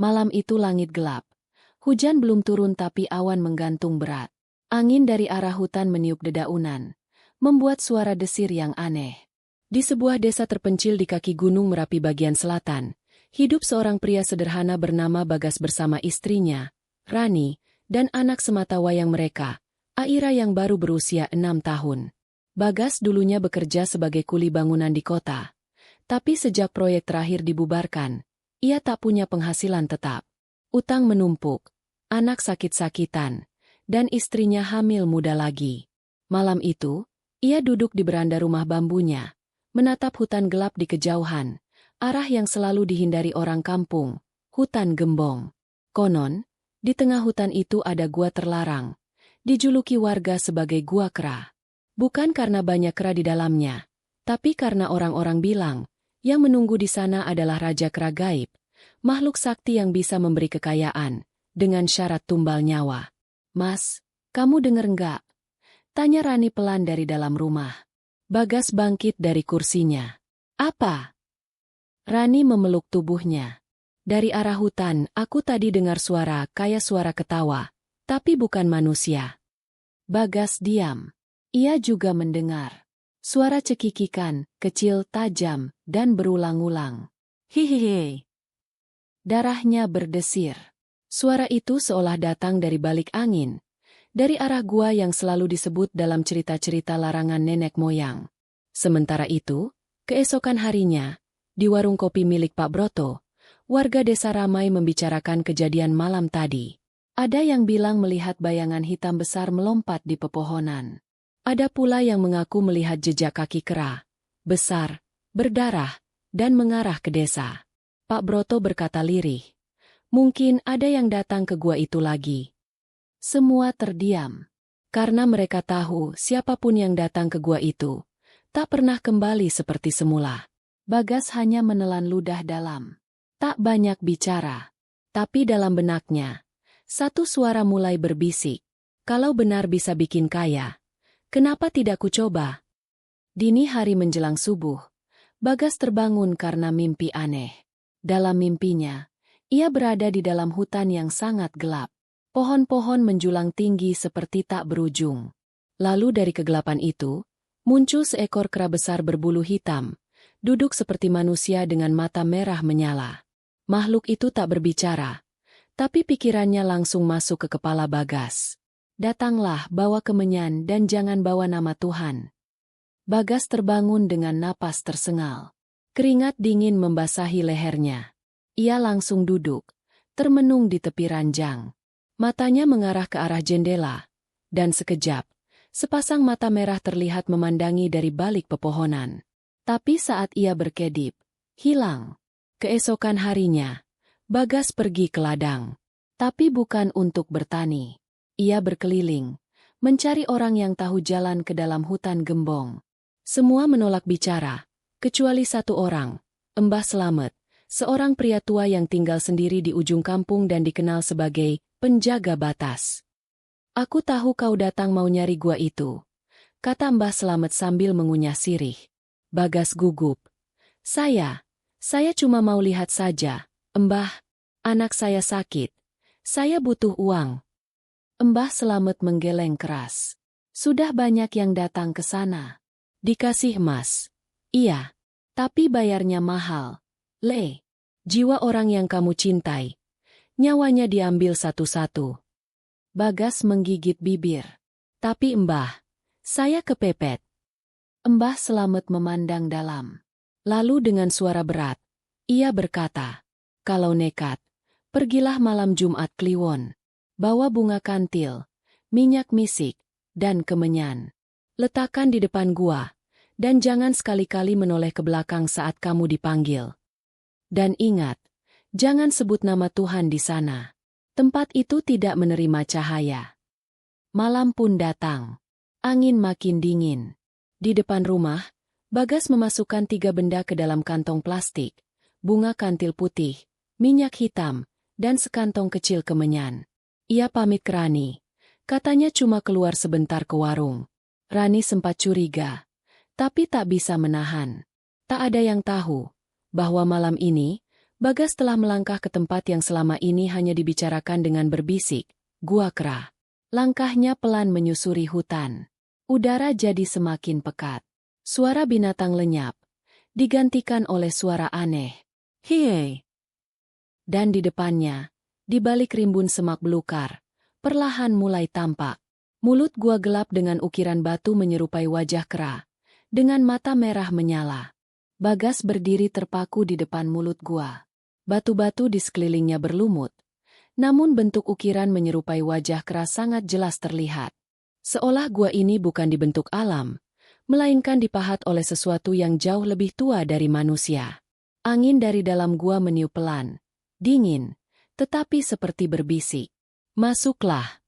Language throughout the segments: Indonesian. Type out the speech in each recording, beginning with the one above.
Malam itu langit gelap. Hujan belum turun tapi awan menggantung berat. Angin dari arah hutan meniup dedaunan, membuat suara desir yang aneh. Di sebuah desa terpencil di kaki Gunung Merapi bagian selatan, hidup seorang pria sederhana bernama Bagas bersama istrinya, Rani, dan anak sematawayang mereka, Aira yang baru berusia 6 tahun. Bagas dulunya bekerja sebagai kuli bangunan di kota. Tapi sejak proyek terakhir dibubarkan, ia tak punya penghasilan tetap. Utang menumpuk, anak sakit-sakitan, dan istrinya hamil muda lagi. Malam itu, ia duduk di beranda rumah bambunya, menatap hutan gelap di kejauhan, arah yang selalu dihindari orang kampung, hutan Gembong. Konon, di tengah hutan itu ada gua terlarang, dijuluki warga sebagai Gua Kera. Bukan karena banyak kera di dalamnya, tapi karena orang-orang bilang, yang menunggu di sana adalah Raja Kera gaib, makhluk sakti yang bisa memberi kekayaan, dengan syarat tumbal nyawa. "Mas, kamu denger nggak?" tanya Rani pelan dari dalam rumah. Bagas bangkit dari kursinya. "Apa?" Rani memeluk tubuhnya. "Dari arah hutan, aku tadi dengar suara kayak suara ketawa, tapi bukan manusia." Bagas diam. Ia juga mendengar. Suara cekikikan, kecil, tajam, dan berulang-ulang. "Hihihi." Darahnya berdesir. Suara itu seolah datang dari balik angin, dari arah gua yang selalu disebut dalam cerita-cerita larangan nenek moyang. Sementara itu, keesokan harinya, di warung kopi milik Pak Broto, warga desa ramai membicarakan kejadian malam tadi. Ada yang bilang melihat bayangan hitam besar melompat di pepohonan. Ada pula yang mengaku melihat jejak kaki kera, besar, berdarah, dan mengarah ke desa. Pak Broto berkata lirih, "Mungkin ada yang datang ke gua itu lagi." Semua terdiam, karena mereka tahu siapapun yang datang ke gua itu, tak pernah kembali seperti semula. Bagas hanya menelan ludah dalam. Tak banyak bicara. Tapi dalam benaknya, satu suara mulai berbisik. "Kalau benar bisa bikin kaya, kenapa tidak kucoba?" Dini hari menjelang subuh, Bagas terbangun karena mimpi aneh. Dalam mimpinya, ia berada di dalam hutan yang sangat gelap. Pohon-pohon menjulang tinggi seperti tak berujung. Lalu dari kegelapan itu, muncul seekor kera besar berbulu hitam, duduk seperti manusia dengan mata merah menyala. Makhluk itu tak berbicara, tapi pikirannya langsung masuk ke kepala Bagas. "Datanglah, bawa kemenyan dan jangan bawa nama Tuhan." Bagas terbangun dengan napas tersengal. Keringat dingin membasahi lehernya. Ia langsung duduk, termenung di tepi ranjang. Matanya mengarah ke arah jendela, dan sekejap, sepasang mata merah terlihat memandangi dari balik pepohonan. Tapi saat ia berkedip, hilang. Keesokan harinya, Bagas pergi ke ladang. Tapi bukan untuk bertani. Ia berkeliling, mencari orang yang tahu jalan ke dalam hutan Gembong. Semua menolak bicara, kecuali satu orang, Mbah Slamet, seorang pria tua yang tinggal sendiri di ujung kampung dan dikenal sebagai penjaga batas. "Aku tahu kau datang mau nyari gua itu," kata Mbah Slamet sambil mengunyah sirih. Bagas gugup. Saya cuma mau lihat saja, Mbah. Anak saya sakit. Saya butuh uang." Mbah Slamet menggeleng keras. "Sudah banyak yang datang ke sana. Dikasih emas." "Iya. Tapi bayarnya mahal. Jiwa orang yang kamu cintai. Nyawanya diambil satu-satu." Bagas menggigit bibir. "Tapi Mbah, saya kepepet." Mbah Slamet memandang dalam. Lalu dengan suara berat, ia berkata, "Kalau nekat, pergilah malam Jumat Kliwon. Bawa bunga kantil, minyak misik, dan kemenyan. Letakkan di depan gua, dan jangan sekali-kali menoleh ke belakang saat kamu dipanggil. Dan ingat, jangan sebut nama Tuhan di sana. Tempat itu tidak menerima cahaya." Malam pun datang. Angin makin dingin. Di depan rumah, Bagas memasukkan 3 benda ke dalam kantong plastik, bunga kantil putih, minyak hitam, dan sekantong kecil kemenyan. Ia pamit ke Rani. Katanya cuma keluar sebentar ke warung. Rani sempat curiga, tapi tak bisa menahan. Tak ada yang tahu bahwa malam ini, Bagas telah melangkah ke tempat yang selama ini hanya dibicarakan dengan berbisik, Gua Kera. Langkahnya pelan menyusuri hutan. Udara jadi semakin pekat. Suara binatang lenyap, digantikan oleh suara aneh. Hiei! Dan di depannya, di balik rimbun semak belukar, perlahan mulai tampak. Mulut gua gelap dengan ukiran batu menyerupai wajah kera, dengan mata merah menyala. Bagas berdiri terpaku di depan mulut gua. Batu-batu di sekelilingnya berlumut, namun bentuk ukiran menyerupai wajah kera sangat jelas terlihat. Seolah gua ini bukan dibentuk alam, melainkan dipahat oleh sesuatu yang jauh lebih tua dari manusia. Angin dari dalam gua meniup pelan, dingin, tetapi seperti berbisik. Masuklah.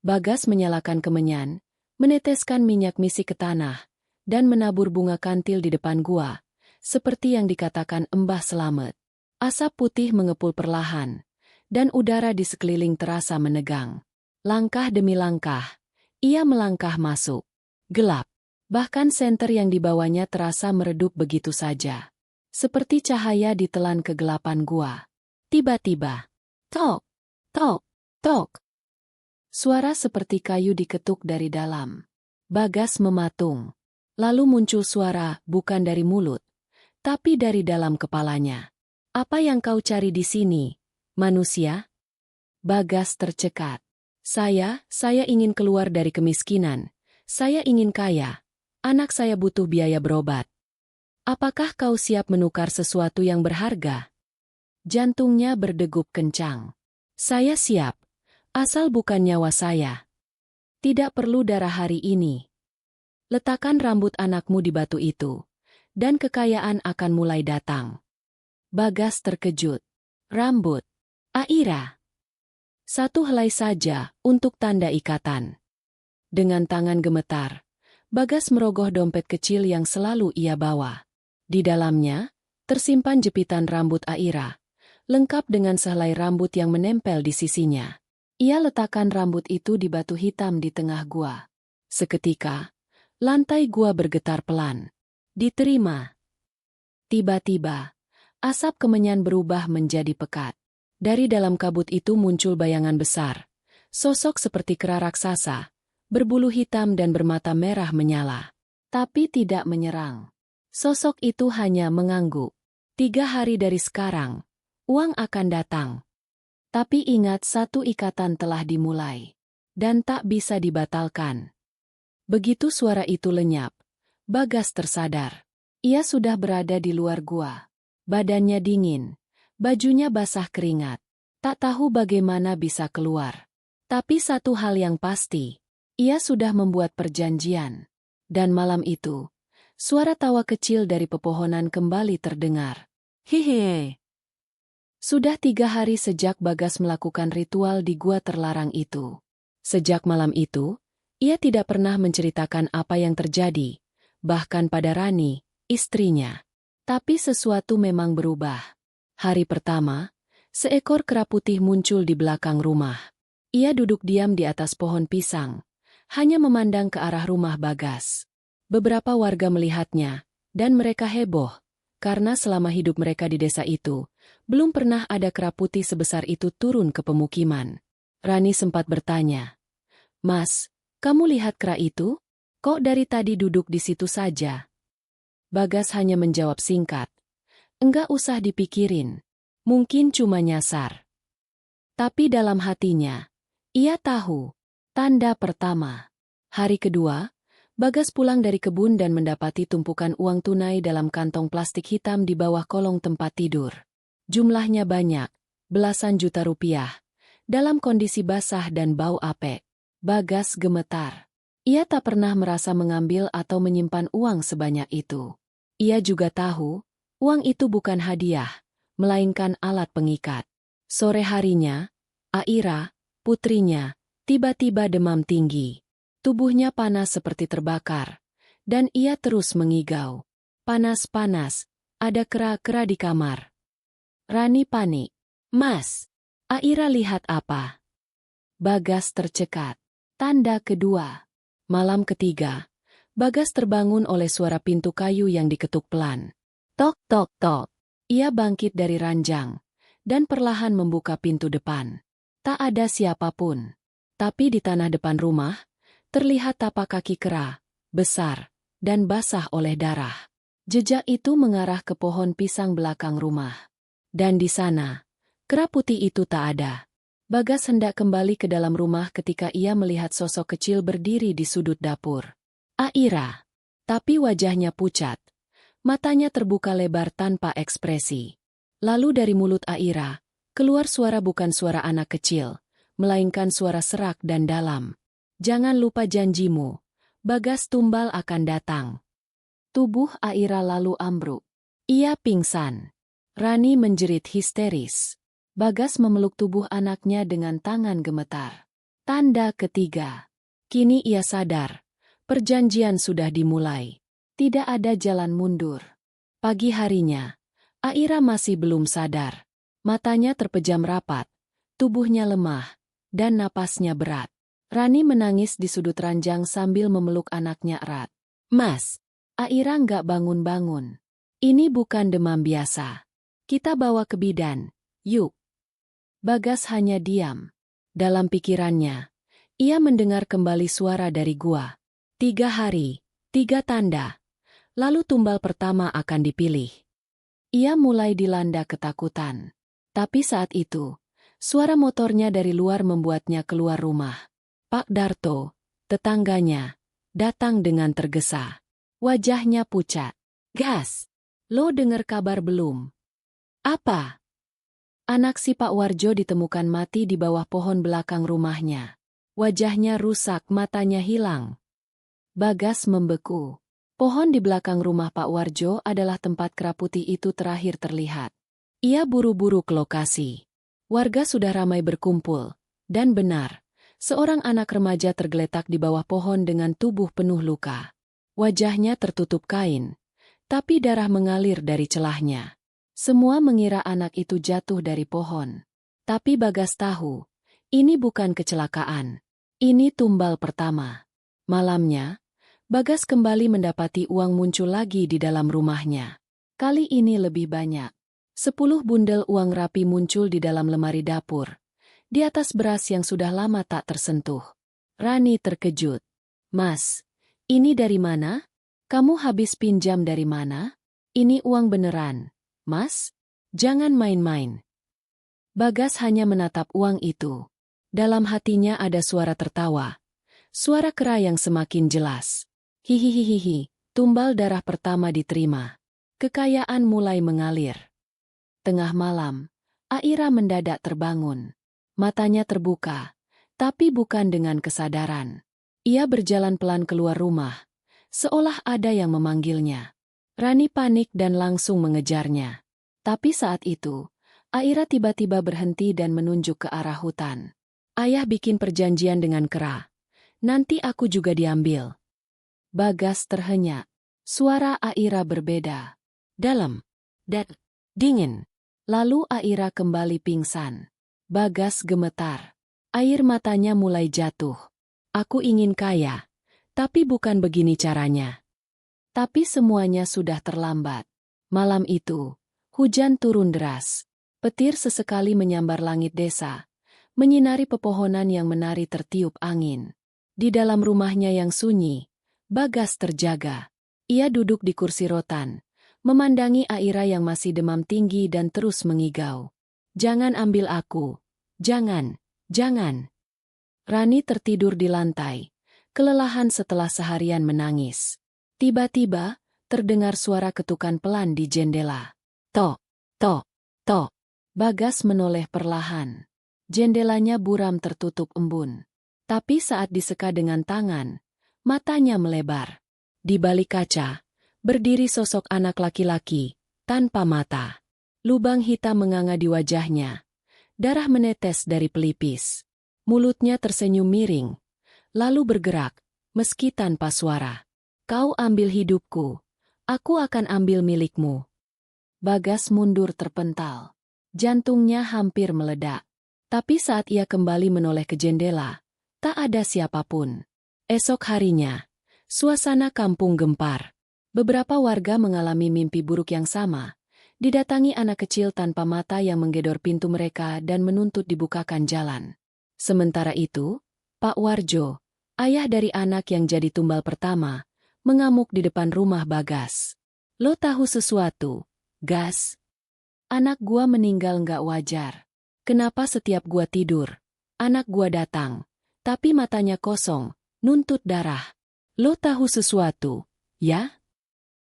Bagas menyalakan kemenyan, meneteskan minyak misi ke tanah, dan menabur bunga kantil di depan gua, seperti yang dikatakan Mbah Slamet. Asap putih mengepul perlahan, dan udara di sekeliling terasa menegang. Langkah demi langkah, ia melangkah masuk. Gelap. Bahkan senter yang dibawanya terasa meredup begitu saja. Seperti cahaya ditelan kegelapan gua. Tiba-tiba, tok, tok, tok. Suara seperti kayu diketuk dari dalam. Bagas mematung. Lalu muncul suara bukan dari mulut, tapi dari dalam kepalanya. Apa yang kau cari di sini, manusia? Bagas tercekat. Saya ingin keluar dari kemiskinan. Saya ingin kaya. Anak saya butuh biaya berobat. Apakah kau siap menukar sesuatu yang berharga? Jantungnya berdegup kencang. Saya siap, asal bukan nyawa saya. Tidak perlu darah hari ini. Letakkan rambut anakmu di batu itu, dan kekayaan akan mulai datang. Bagas terkejut. Rambut. Aira. Satu helai saja untuk tanda ikatan. Dengan tangan gemetar, Bagas merogoh dompet kecil yang selalu ia bawa. Di dalamnya, tersimpan jepitan rambut Aira, lengkap dengan sehelai rambut yang menempel di sisinya. Ia letakkan rambut itu di batu hitam di tengah gua. Seketika, lantai gua bergetar pelan. Diterima. Tiba-tiba, asap kemenyan berubah menjadi pekat. Dari dalam kabut itu muncul bayangan besar. Sosok seperti kera raksasa, berbulu hitam dan bermata merah menyala. Tapi tidak menyerang. Sosok itu hanya mengangguk. 3 hari dari sekarang, uang akan datang. Tapi ingat, satu ikatan telah dimulai. Dan tak bisa dibatalkan. Begitu suara itu lenyap, Bagas tersadar. Ia sudah berada di luar gua. Badannya dingin, bajunya basah keringat. Tak tahu bagaimana bisa keluar. Tapi satu hal yang pasti, ia sudah membuat perjanjian. Dan malam itu, suara tawa kecil dari pepohonan kembali terdengar. Hihehe. Sudah 3 hari sejak Bagas melakukan ritual di gua terlarang itu. Sejak malam itu, ia tidak pernah menceritakan apa yang terjadi, bahkan pada Rani, istrinya. Tapi sesuatu memang berubah. Hari pertama, seekor kera putih muncul di belakang rumah. Ia duduk diam di atas pohon pisang, hanya memandang ke arah rumah Bagas. Beberapa warga melihatnya, dan mereka heboh, karena selama hidup mereka di desa itu, belum pernah ada kera putih sebesar itu turun ke pemukiman. Rani sempat bertanya, "Mas, kamu lihat kera itu? Kok dari tadi duduk di situ saja?" Bagas hanya menjawab singkat, "Enggak usah dipikirin. Mungkin cuma nyasar." Tapi dalam hatinya, ia tahu. Tanda pertama. Hari kedua, Bagas pulang dari kebun dan mendapati tumpukan uang tunai dalam kantong plastik hitam di bawah kolong tempat tidur. Jumlahnya banyak, belasan juta rupiah, dalam kondisi basah dan bau apek. Bagas gemetar. Ia tak pernah merasa mengambil atau menyimpan uang sebanyak itu. Ia juga tahu, uang itu bukan hadiah, melainkan alat pengikat. Sore harinya, Aira, putrinya, tiba-tiba demam tinggi. Tubuhnya panas seperti terbakar, dan ia terus mengigau. Panas-panas, ada kera-kera di kamar. Rani panik. "Mas, Aira lihat apa?" Bagas tercekat. Tanda kedua. Malam ketiga, Bagas terbangun oleh suara pintu kayu yang diketuk pelan. Tok, tok, tok. Ia bangkit dari ranjang dan perlahan membuka pintu depan. Tak ada siapapun. Tapi di tanah depan rumah, terlihat tapak kaki kera, besar, dan basah oleh darah. Jejak itu mengarah ke pohon pisang belakang rumah. Dan di sana, kera putih itu tak ada. Bagas hendak kembali ke dalam rumah ketika ia melihat sosok kecil berdiri di sudut dapur. Aira. Tapi wajahnya pucat. Matanya terbuka lebar tanpa ekspresi. Lalu dari mulut Aira, keluar suara bukan suara anak kecil, melainkan suara serak dan dalam. Jangan lupa janjimu. Bagas Tumbal akan datang. Tubuh Aira lalu ambruk. Ia pingsan. Rani menjerit histeris. Bagas memeluk tubuh anaknya dengan tangan gemetar. Tanda ketiga. Kini ia sadar. Perjanjian sudah dimulai. Tidak ada jalan mundur. Pagi harinya, Aira masih belum sadar. Matanya terpejam rapat, tubuhnya lemah, dan napasnya berat. Rani menangis di sudut ranjang sambil memeluk anaknya erat. Mas, Aira nggak bangun-bangun. Ini bukan demam biasa. Kita bawa ke bidan, yuk. Bagas hanya diam. Dalam pikirannya, ia mendengar kembali suara dari gua. 3 hari, 3 tanda. Lalu tumbal pertama akan dipilih. Ia mulai dilanda ketakutan. Tapi saat itu, suara motornya dari luar membuatnya keluar rumah. Pak Darto, tetangganya, datang dengan tergesa. Wajahnya pucat. Gas, lo dengar kabar belum? Apa? Anak si Pak Warjo ditemukan mati di bawah pohon belakang rumahnya. Wajahnya rusak, matanya hilang. Bagas membeku. Pohon di belakang rumah Pak Warjo adalah tempat kera putih itu terakhir terlihat. Ia buru-buru ke lokasi. Warga sudah ramai berkumpul. Dan benar, seorang anak remaja tergeletak di bawah pohon dengan tubuh penuh luka. Wajahnya tertutup kain, tapi darah mengalir dari celahnya. Semua mengira anak itu jatuh dari pohon. Tapi Bagas tahu, ini bukan kecelakaan. Ini tumbal pertama. Malamnya, Bagas kembali mendapati uang muncul lagi di dalam rumahnya. Kali ini lebih banyak. 10 bundel uang rapi muncul di dalam lemari dapur. Di atas beras yang sudah lama tak tersentuh. Rani terkejut. Mas, ini dari mana? Kamu habis pinjam dari mana? Ini uang beneran. Mas, jangan main-main. Bagas hanya menatap uang itu. Dalam hatinya ada suara tertawa. Suara kera yang semakin jelas. Hihihihihi, tumbal darah pertama diterima. Kekayaan mulai mengalir. Tengah malam, Aira mendadak terbangun. Matanya terbuka, tapi bukan dengan kesadaran. Ia berjalan pelan keluar rumah, seolah ada yang memanggilnya. Rani panik dan langsung mengejarnya. Tapi saat itu, Aira tiba-tiba berhenti dan menunjuk ke arah hutan. Ayah bikin perjanjian dengan kera. Nanti aku juga diambil. Bagas terhenyak. Suara Aira berbeda. Dalam. Dan dingin. Lalu Aira kembali pingsan. Bagas gemetar. Air matanya mulai jatuh. Aku ingin kaya. Tapi bukan begini caranya. Tapi semuanya sudah terlambat. Malam itu, hujan turun deras. Petir sesekali menyambar langit desa. Menyinari pepohonan yang menari tertiup angin. Di dalam rumahnya yang sunyi, Bagas terjaga. Ia duduk di kursi rotan, memandangi Aira yang masih demam tinggi dan terus mengigau. Jangan ambil aku. Jangan, jangan. Rani tertidur di lantai, kelelahan setelah seharian menangis. Tiba-tiba, terdengar suara ketukan pelan di jendela. Tok, tok, tok. Bagas menoleh perlahan. Jendelanya buram tertutup embun. Tapi saat diseka dengan tangan, matanya melebar. Di balik kaca, berdiri sosok anak laki-laki, tanpa mata. Lubang hitam menganga di wajahnya. Darah menetes dari pelipis. Mulutnya tersenyum miring, lalu bergerak, meski tanpa suara. Kau ambil hidupku, aku akan ambil milikmu. Bagas mundur terpental. Jantungnya hampir meledak. Tapi saat ia kembali menoleh ke jendela, tak ada siapapun. Esok harinya, suasana kampung gempar. Beberapa warga mengalami mimpi buruk yang sama. Didatangi anak kecil tanpa mata yang menggedor pintu mereka dan menuntut dibukakan jalan. Sementara itu, Pak Warjo, ayah dari anak yang jadi tumbal pertama, mengamuk di depan rumah Bagas. Lo tahu sesuatu, Gas? Anak gua meninggal nggak wajar. Kenapa setiap gua tidur, anak gua datang, tapi matanya kosong, nuntut darah. Lo tahu sesuatu, ya?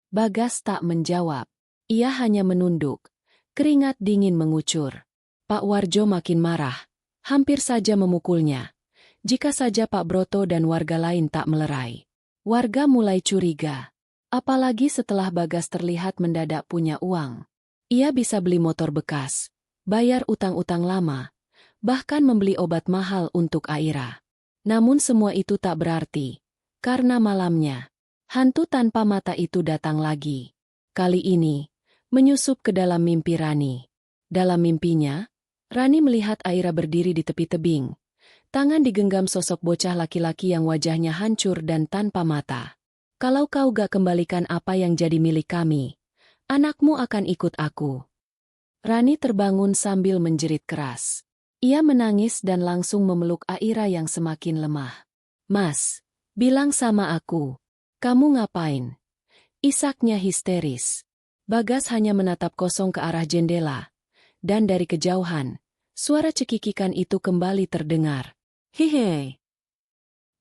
Bagas tak menjawab. Ia hanya menunduk. Keringat dingin mengucur. Pak Warjo makin marah. Hampir saja memukulnya. Jika saja Pak Broto dan warga lain tak melerai. Warga mulai curiga. Apalagi setelah Bagas terlihat mendadak punya uang. Ia bisa beli motor bekas, bayar utang-utang lama, bahkan membeli obat mahal untuk Aira. Namun semua itu tak berarti. Karena malamnya, hantu tanpa mata itu datang lagi. Kali ini, menyusup ke dalam mimpi Rani. Dalam mimpinya, Rani melihat Aira berdiri di tepi tebing. Tangan digenggam sosok bocah laki-laki yang wajahnya hancur dan tanpa mata. Kalau kau gak kembalikan apa yang jadi milik kami, anakmu akan ikut aku. Rani terbangun sambil menjerit keras. Ia menangis dan langsung memeluk Aira yang semakin lemah. Mas, bilang sama aku, kamu ngapain? Isaknya histeris. Bagas hanya menatap kosong ke arah jendela. Dan dari kejauhan, suara cekikikan itu kembali terdengar. Hehe.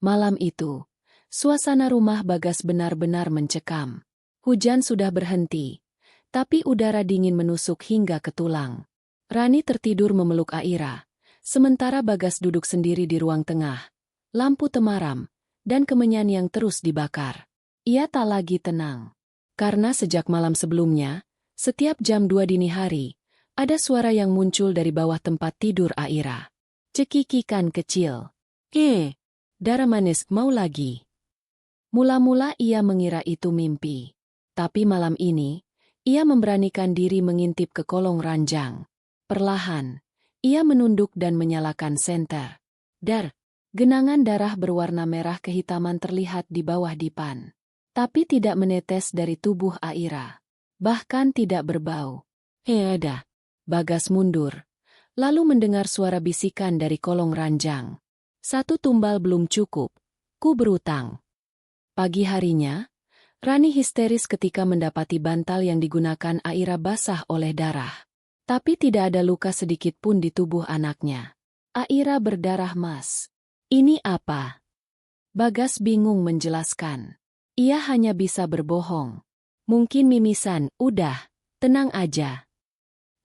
Malam itu, suasana rumah Bagas benar-benar mencekam. Hujan sudah berhenti, tapi udara dingin menusuk hingga ke tulang. Rani tertidur memeluk Aira, sementara Bagas duduk sendiri di ruang tengah. Lampu temaram, dan kemenyan yang terus dibakar. Ia tak lagi tenang. Karena sejak malam sebelumnya, setiap jam 2 dini hari, ada suara yang muncul dari bawah tempat tidur Aira. Cekikikan kecil. Darah manis mau lagi. Mula-mula ia mengira itu mimpi. Tapi malam ini, ia memberanikan diri mengintip ke kolong ranjang. Perlahan, ia menunduk dan menyalakan senter. Genangan darah berwarna merah kehitaman terlihat di bawah dipan. Tapi tidak menetes dari tubuh Aira. Bahkan tidak berbau. Bagas mundur. Lalu mendengar suara bisikan dari kolong ranjang. Satu tumbal belum cukup. Ku berutang. Pagi harinya, Rani histeris ketika mendapati bantal yang digunakan Aira basah oleh darah. Tapi tidak ada luka sedikit pun di tubuh anaknya. Aira berdarah mas. Ini apa? Bagas bingung menjelaskan. Ia hanya bisa berbohong. Mungkin mimisan, udah, tenang aja.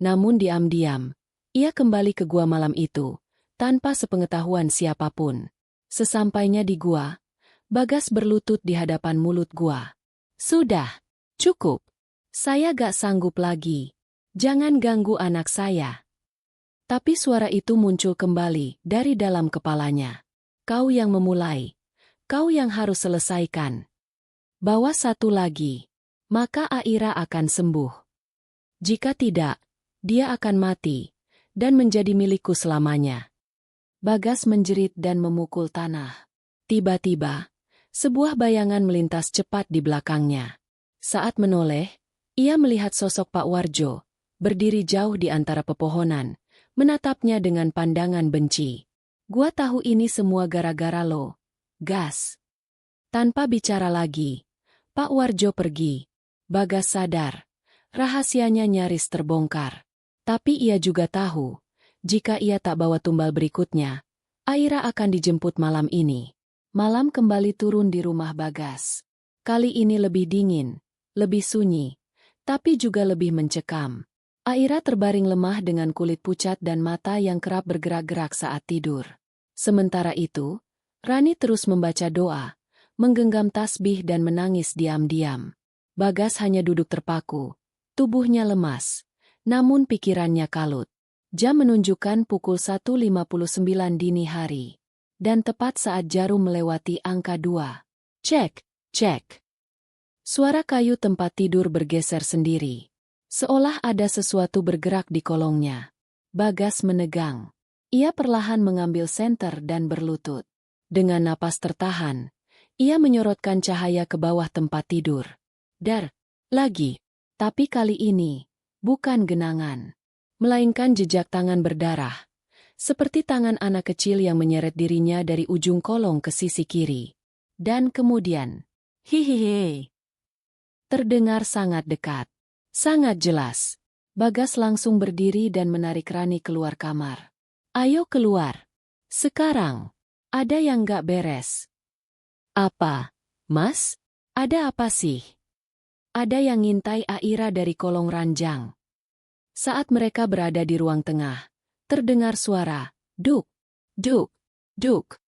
Namun diam-diam, ia kembali ke gua malam itu, tanpa sepengetahuan siapapun. Sesampainya di gua, Bagas berlutut di hadapan mulut gua. Sudah, cukup. Saya gak sanggup lagi. Jangan ganggu anak saya. Tapi suara itu muncul kembali dari dalam kepalanya. Kau yang memulai. Kau yang harus selesaikan. Bawa satu lagi, maka Aira akan sembuh. Jika tidak, dia akan mati, dan menjadi milikku selamanya. Bagas menjerit dan memukul tanah. Tiba-tiba, sebuah bayangan melintas cepat di belakangnya. Saat menoleh, ia melihat sosok Pak Warjo, berdiri jauh di antara pepohonan, menatapnya dengan pandangan benci. Gua tahu ini semua gara-gara lo, Gas. Tanpa bicara lagi, Pak Warjo pergi. Bagas sadar, rahasianya nyaris terbongkar. Tapi ia juga tahu, jika ia tak bawa tumbal berikutnya, Aira akan dijemput malam ini. Malam kembali turun di rumah Bagas. Kali ini lebih dingin, lebih sunyi, tapi juga lebih mencekam. Aira terbaring lemah dengan kulit pucat dan mata yang kerap bergerak-gerak saat tidur. Sementara itu, Rani terus membaca doa, menggenggam tasbih dan menangis diam-diam. Bagas hanya duduk terpaku, tubuhnya lemas, namun pikirannya kalut. Jam menunjukkan pukul 1.59 dini hari. Dan tepat saat jarum melewati angka 2. Cek, cek. Suara kayu tempat tidur bergeser sendiri. Seolah ada sesuatu bergerak di kolongnya. Bagas menegang. Ia perlahan mengambil senter dan berlutut. Dengan napas tertahan, ia menyorotkan cahaya ke bawah tempat tidur. Lagi. Tapi kali ini, bukan genangan, melainkan jejak tangan berdarah, seperti tangan anak kecil yang menyeret dirinya dari ujung kolong ke sisi kiri. Dan kemudian, hihihi, terdengar sangat dekat, sangat jelas. Bagas langsung berdiri dan menarik Rani keluar kamar. Ayo keluar. Sekarang. Ada yang gak beres. Apa, Mas? Ada apa sih? Ada yang ngintai Aira dari kolong ranjang. Saat mereka berada di ruang tengah, terdengar suara, duk, duk, duk.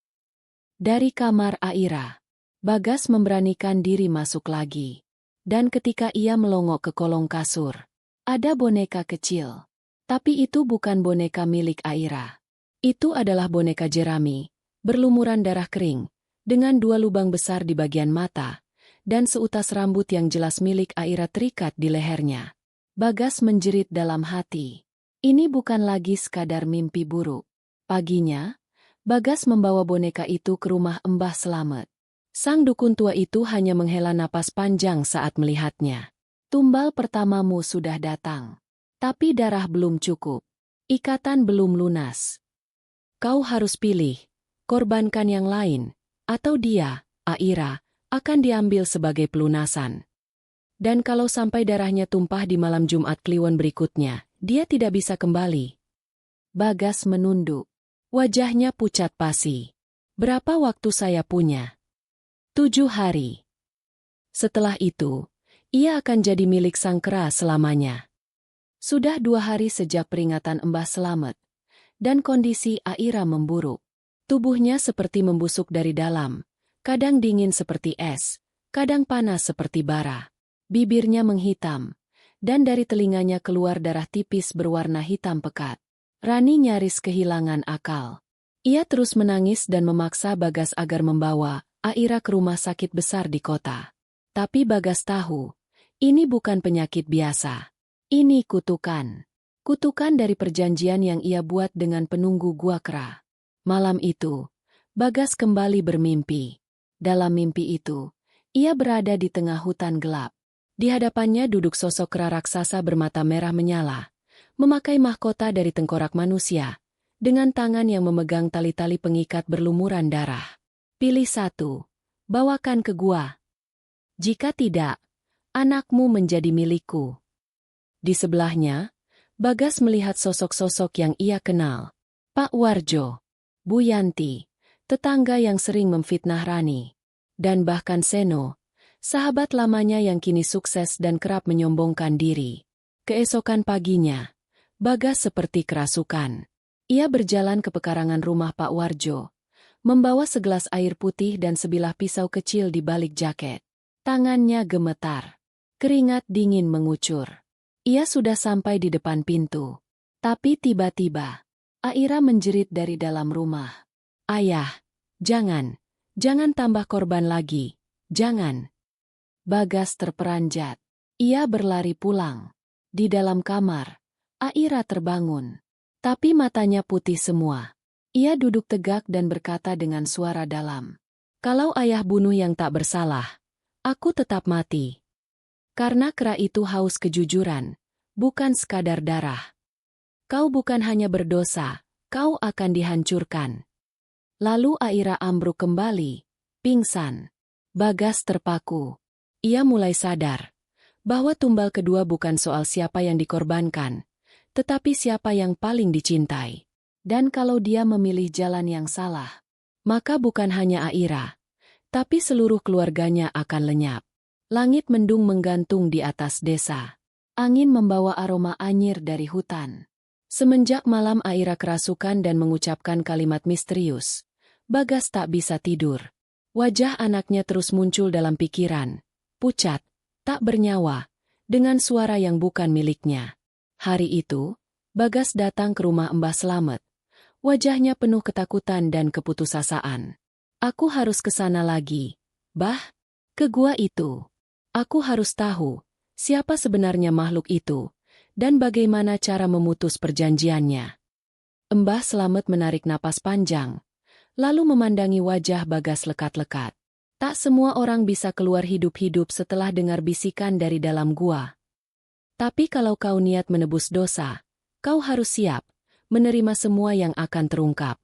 Dari kamar Aira. Bagas memberanikan diri masuk lagi. Dan ketika ia melongok ke kolong kasur, ada boneka kecil. Tapi itu bukan boneka milik Aira. Itu adalah boneka jerami, berlumuran darah kering, dengan 2 lubang besar di bagian mata, dan seutas rambut yang jelas milik Aira terikat di lehernya. Bagas menjerit dalam hati. Ini bukan lagi sekadar mimpi buruk. Paginya, Bagas membawa boneka itu ke rumah Mbah Slamet. Sang dukun tua itu hanya menghela napas panjang saat melihatnya. Tumbal pertamamu sudah datang. Tapi darah belum cukup. Ikatan belum lunas. Kau harus pilih, korbankan yang lain, atau dia, Aira, akan diambil sebagai pelunasan. Dan kalau sampai darahnya tumpah di malam Jumat Kliwon berikutnya, dia tidak bisa kembali. Bagas menunduk. Wajahnya pucat pasi. Berapa waktu saya punya? 7 hari. Setelah itu, ia akan jadi milik sang kera selamanya. Sudah 2 hari sejak peringatan Mbah Slamet, dan kondisi Aira memburuk. Tubuhnya seperti membusuk dari dalam, kadang dingin seperti es, kadang panas seperti bara. Bibirnya menghitam, dan dari telinganya keluar darah tipis berwarna hitam pekat. Rani nyaris kehilangan akal. Ia terus menangis dan memaksa Bagas agar membawa Aira ke rumah sakit besar di kota. Tapi Bagas tahu, ini bukan penyakit biasa. Ini kutukan. Kutukan dari perjanjian yang ia buat dengan penunggu gua kera. Malam itu, Bagas kembali bermimpi. Dalam mimpi itu, ia berada di tengah hutan gelap. Di hadapannya duduk sosok kera raksasa bermata merah menyala, memakai mahkota dari tengkorak manusia, dengan tangan yang memegang tali-tali pengikat berlumuran darah. Pilih satu, bawakan ke gua. Jika tidak, anakmu menjadi milikku. Di sebelahnya, Bagas melihat sosok-sosok yang ia kenal. Pak Warjo, Bu Yanti, tetangga yang sering memfitnah Rani, dan bahkan Seno, sahabat lamanya yang kini sukses dan kerap menyombongkan diri. Keesokan paginya, Bagas seperti kerasukan. Ia berjalan ke pekarangan rumah Pak Warjo, membawa segelas air putih dan sebilah pisau kecil di balik jaket. Tangannya gemetar. Keringat dingin mengucur. Ia sudah sampai di depan pintu. Tapi tiba-tiba, Aira menjerit dari dalam rumah. Ayah, jangan tambah korban lagi, jangan. Bagas terperanjat. Ia berlari pulang. Di dalam kamar, Aira terbangun. Tapi matanya putih semua. Ia duduk tegak dan berkata dengan suara dalam. Kalau ayah bunuh yang tak bersalah, aku tetap mati. Karena kera itu haus kejujuran, bukan sekadar darah. Kau bukan hanya berdosa, kau akan dihancurkan. Lalu Aira ambruk kembali, pingsan. Bagas terpaku. Ia mulai sadar bahwa tumbal kedua bukan soal siapa yang dikorbankan, tetapi siapa yang paling dicintai. Dan kalau dia memilih jalan yang salah, maka bukan hanya Aira, tapi seluruh keluarganya akan lenyap. Langit mendung menggantung di atas desa. Angin membawa aroma anyir dari hutan. Semenjak malam Aira kerasukan dan mengucapkan kalimat misterius, Bagas tak bisa tidur. Wajah anaknya terus muncul dalam pikiran. Pucat, tak bernyawa, dengan suara yang bukan miliknya. Hari itu, Bagas datang ke rumah Mbah Slamet. Wajahnya penuh ketakutan dan keputusasaan. Aku harus ke sana lagi, Bah, ke gua itu. Aku harus tahu, siapa sebenarnya makhluk itu, dan bagaimana cara memutus perjanjiannya. Mbah Slamet menarik napas panjang, lalu memandangi wajah Bagas lekat-lekat. Tak semua orang bisa keluar hidup-hidup setelah dengar bisikan dari dalam gua. Tapi kalau kau niat menebus dosa, kau harus siap menerima semua yang akan terungkap.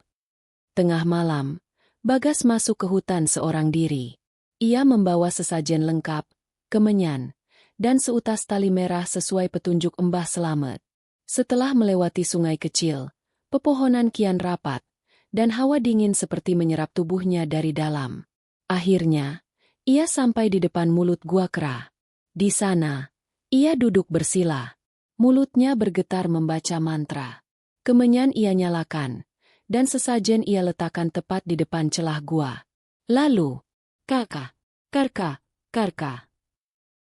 Tengah malam, Bagas masuk ke hutan seorang diri. Ia membawa sesajen lengkap, kemenyan, dan seutas tali merah sesuai petunjuk Mbah Slamet. Setelah melewati sungai kecil, pepohonan kian rapat, dan hawa dingin seperti menyerap tubuhnya dari dalam. Akhirnya, ia sampai di depan mulut Gua Kera. Di sana, ia duduk bersila. Mulutnya bergetar membaca mantra. Kemenyan ia nyalakan, dan sesajen ia letakkan tepat di depan celah gua. Lalu, Kaka, Karka, Karka.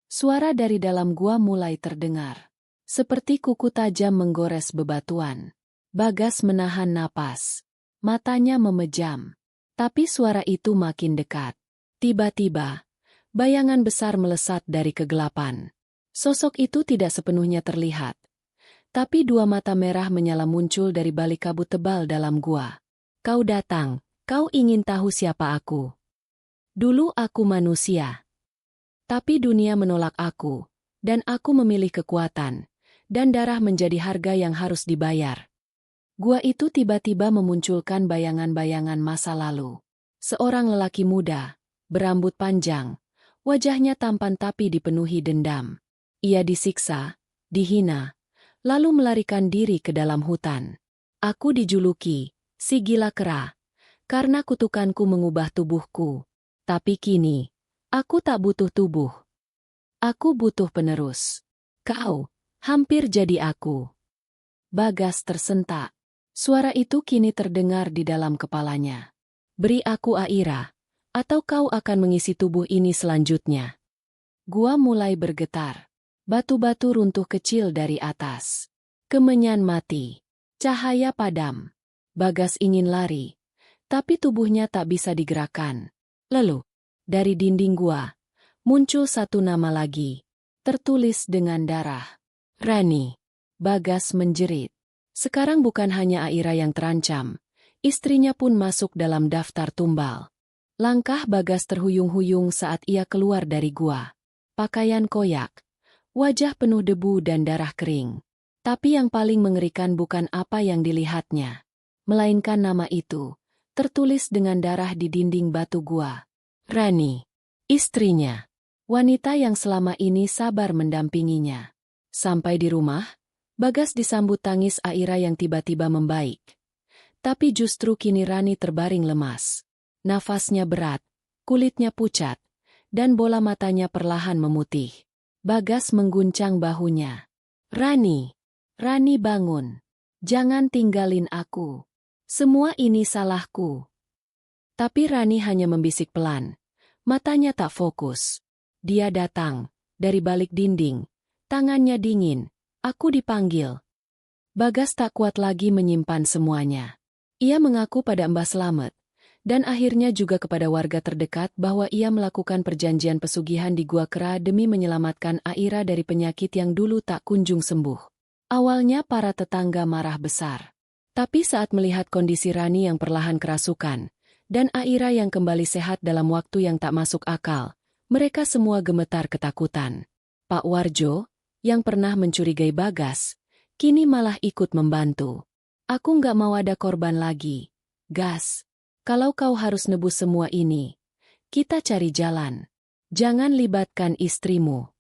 Suara dari dalam gua mulai terdengar. Seperti kuku tajam menggores bebatuan. Bagas menahan napas. Matanya memejam. Tapi suara itu makin dekat. Tiba-tiba, bayangan besar melesat dari kegelapan. Sosok itu tidak sepenuhnya terlihat. Tapi dua mata merah menyala muncul dari balik kabut tebal dalam gua. Kau datang, kau ingin tahu siapa aku. Dulu aku manusia. Tapi dunia menolak aku, dan aku memilih kekuatan, dan darah menjadi harga yang harus dibayar. Gua itu tiba-tiba memunculkan bayangan-bayangan masa lalu. Seorang lelaki muda, berambut panjang, wajahnya tampan tapi dipenuhi dendam. Ia disiksa, dihina, lalu melarikan diri ke dalam hutan. Aku dijuluki, si gila kera, karena kutukanku mengubah tubuhku. Tapi kini, aku tak butuh tubuh. Aku butuh penerus. Kau, hampir jadi aku. Bagas tersentak. Suara itu kini terdengar di dalam kepalanya. Beri aku Aira, atau kau akan mengisi tubuh ini selanjutnya. Gua mulai bergetar. Batu-batu runtuh kecil dari atas. Kemenyan mati. Cahaya padam. Bagas ingin lari, tapi tubuhnya tak bisa digerakkan. Lalu, dari dinding gua, muncul satu nama lagi. Tertulis dengan darah. Rani. Bagas menjerit. Sekarang bukan hanya Aira yang terancam, istrinya pun masuk dalam daftar tumbal. Langkah Bagas terhuyung-huyung saat ia keluar dari gua. Pakaian koyak. Wajah penuh debu dan darah kering. Tapi yang paling mengerikan bukan apa yang dilihatnya, melainkan nama itu, tertulis dengan darah di dinding batu gua. Rani, istrinya, wanita yang selama ini sabar mendampinginya. Sampai di rumah, Bagas disambut tangis Aira yang tiba-tiba membaik. Tapi justru kini Rani terbaring lemas. Nafasnya berat, kulitnya pucat, dan bola matanya perlahan memutih. Bagas mengguncang bahunya. Rani, Rani bangun. Jangan tinggalin aku. Semua ini salahku. Tapi Rani hanya membisik pelan. Matanya tak fokus. Dia datang, dari balik dinding. Tangannya dingin. Aku dipanggil. Bagas tak kuat lagi menyimpan semuanya. Ia mengaku pada Mbah Slamet. Dan akhirnya juga kepada warga terdekat bahwa ia melakukan perjanjian pesugihan di Gua Kera demi menyelamatkan Aira dari penyakit yang dulu tak kunjung sembuh. Awalnya para tetangga marah besar. Tapi saat melihat kondisi Rani yang perlahan kerasukan, dan Aira yang kembali sehat dalam waktu yang tak masuk akal, mereka semua gemetar ketakutan. Pak Warjo, yang pernah mencurigai Bagas, kini malah ikut membantu. Aku nggak mau ada korban lagi. Gas. Kalau kau harus nebus semua ini, kita cari jalan. Jangan libatkan istrimu.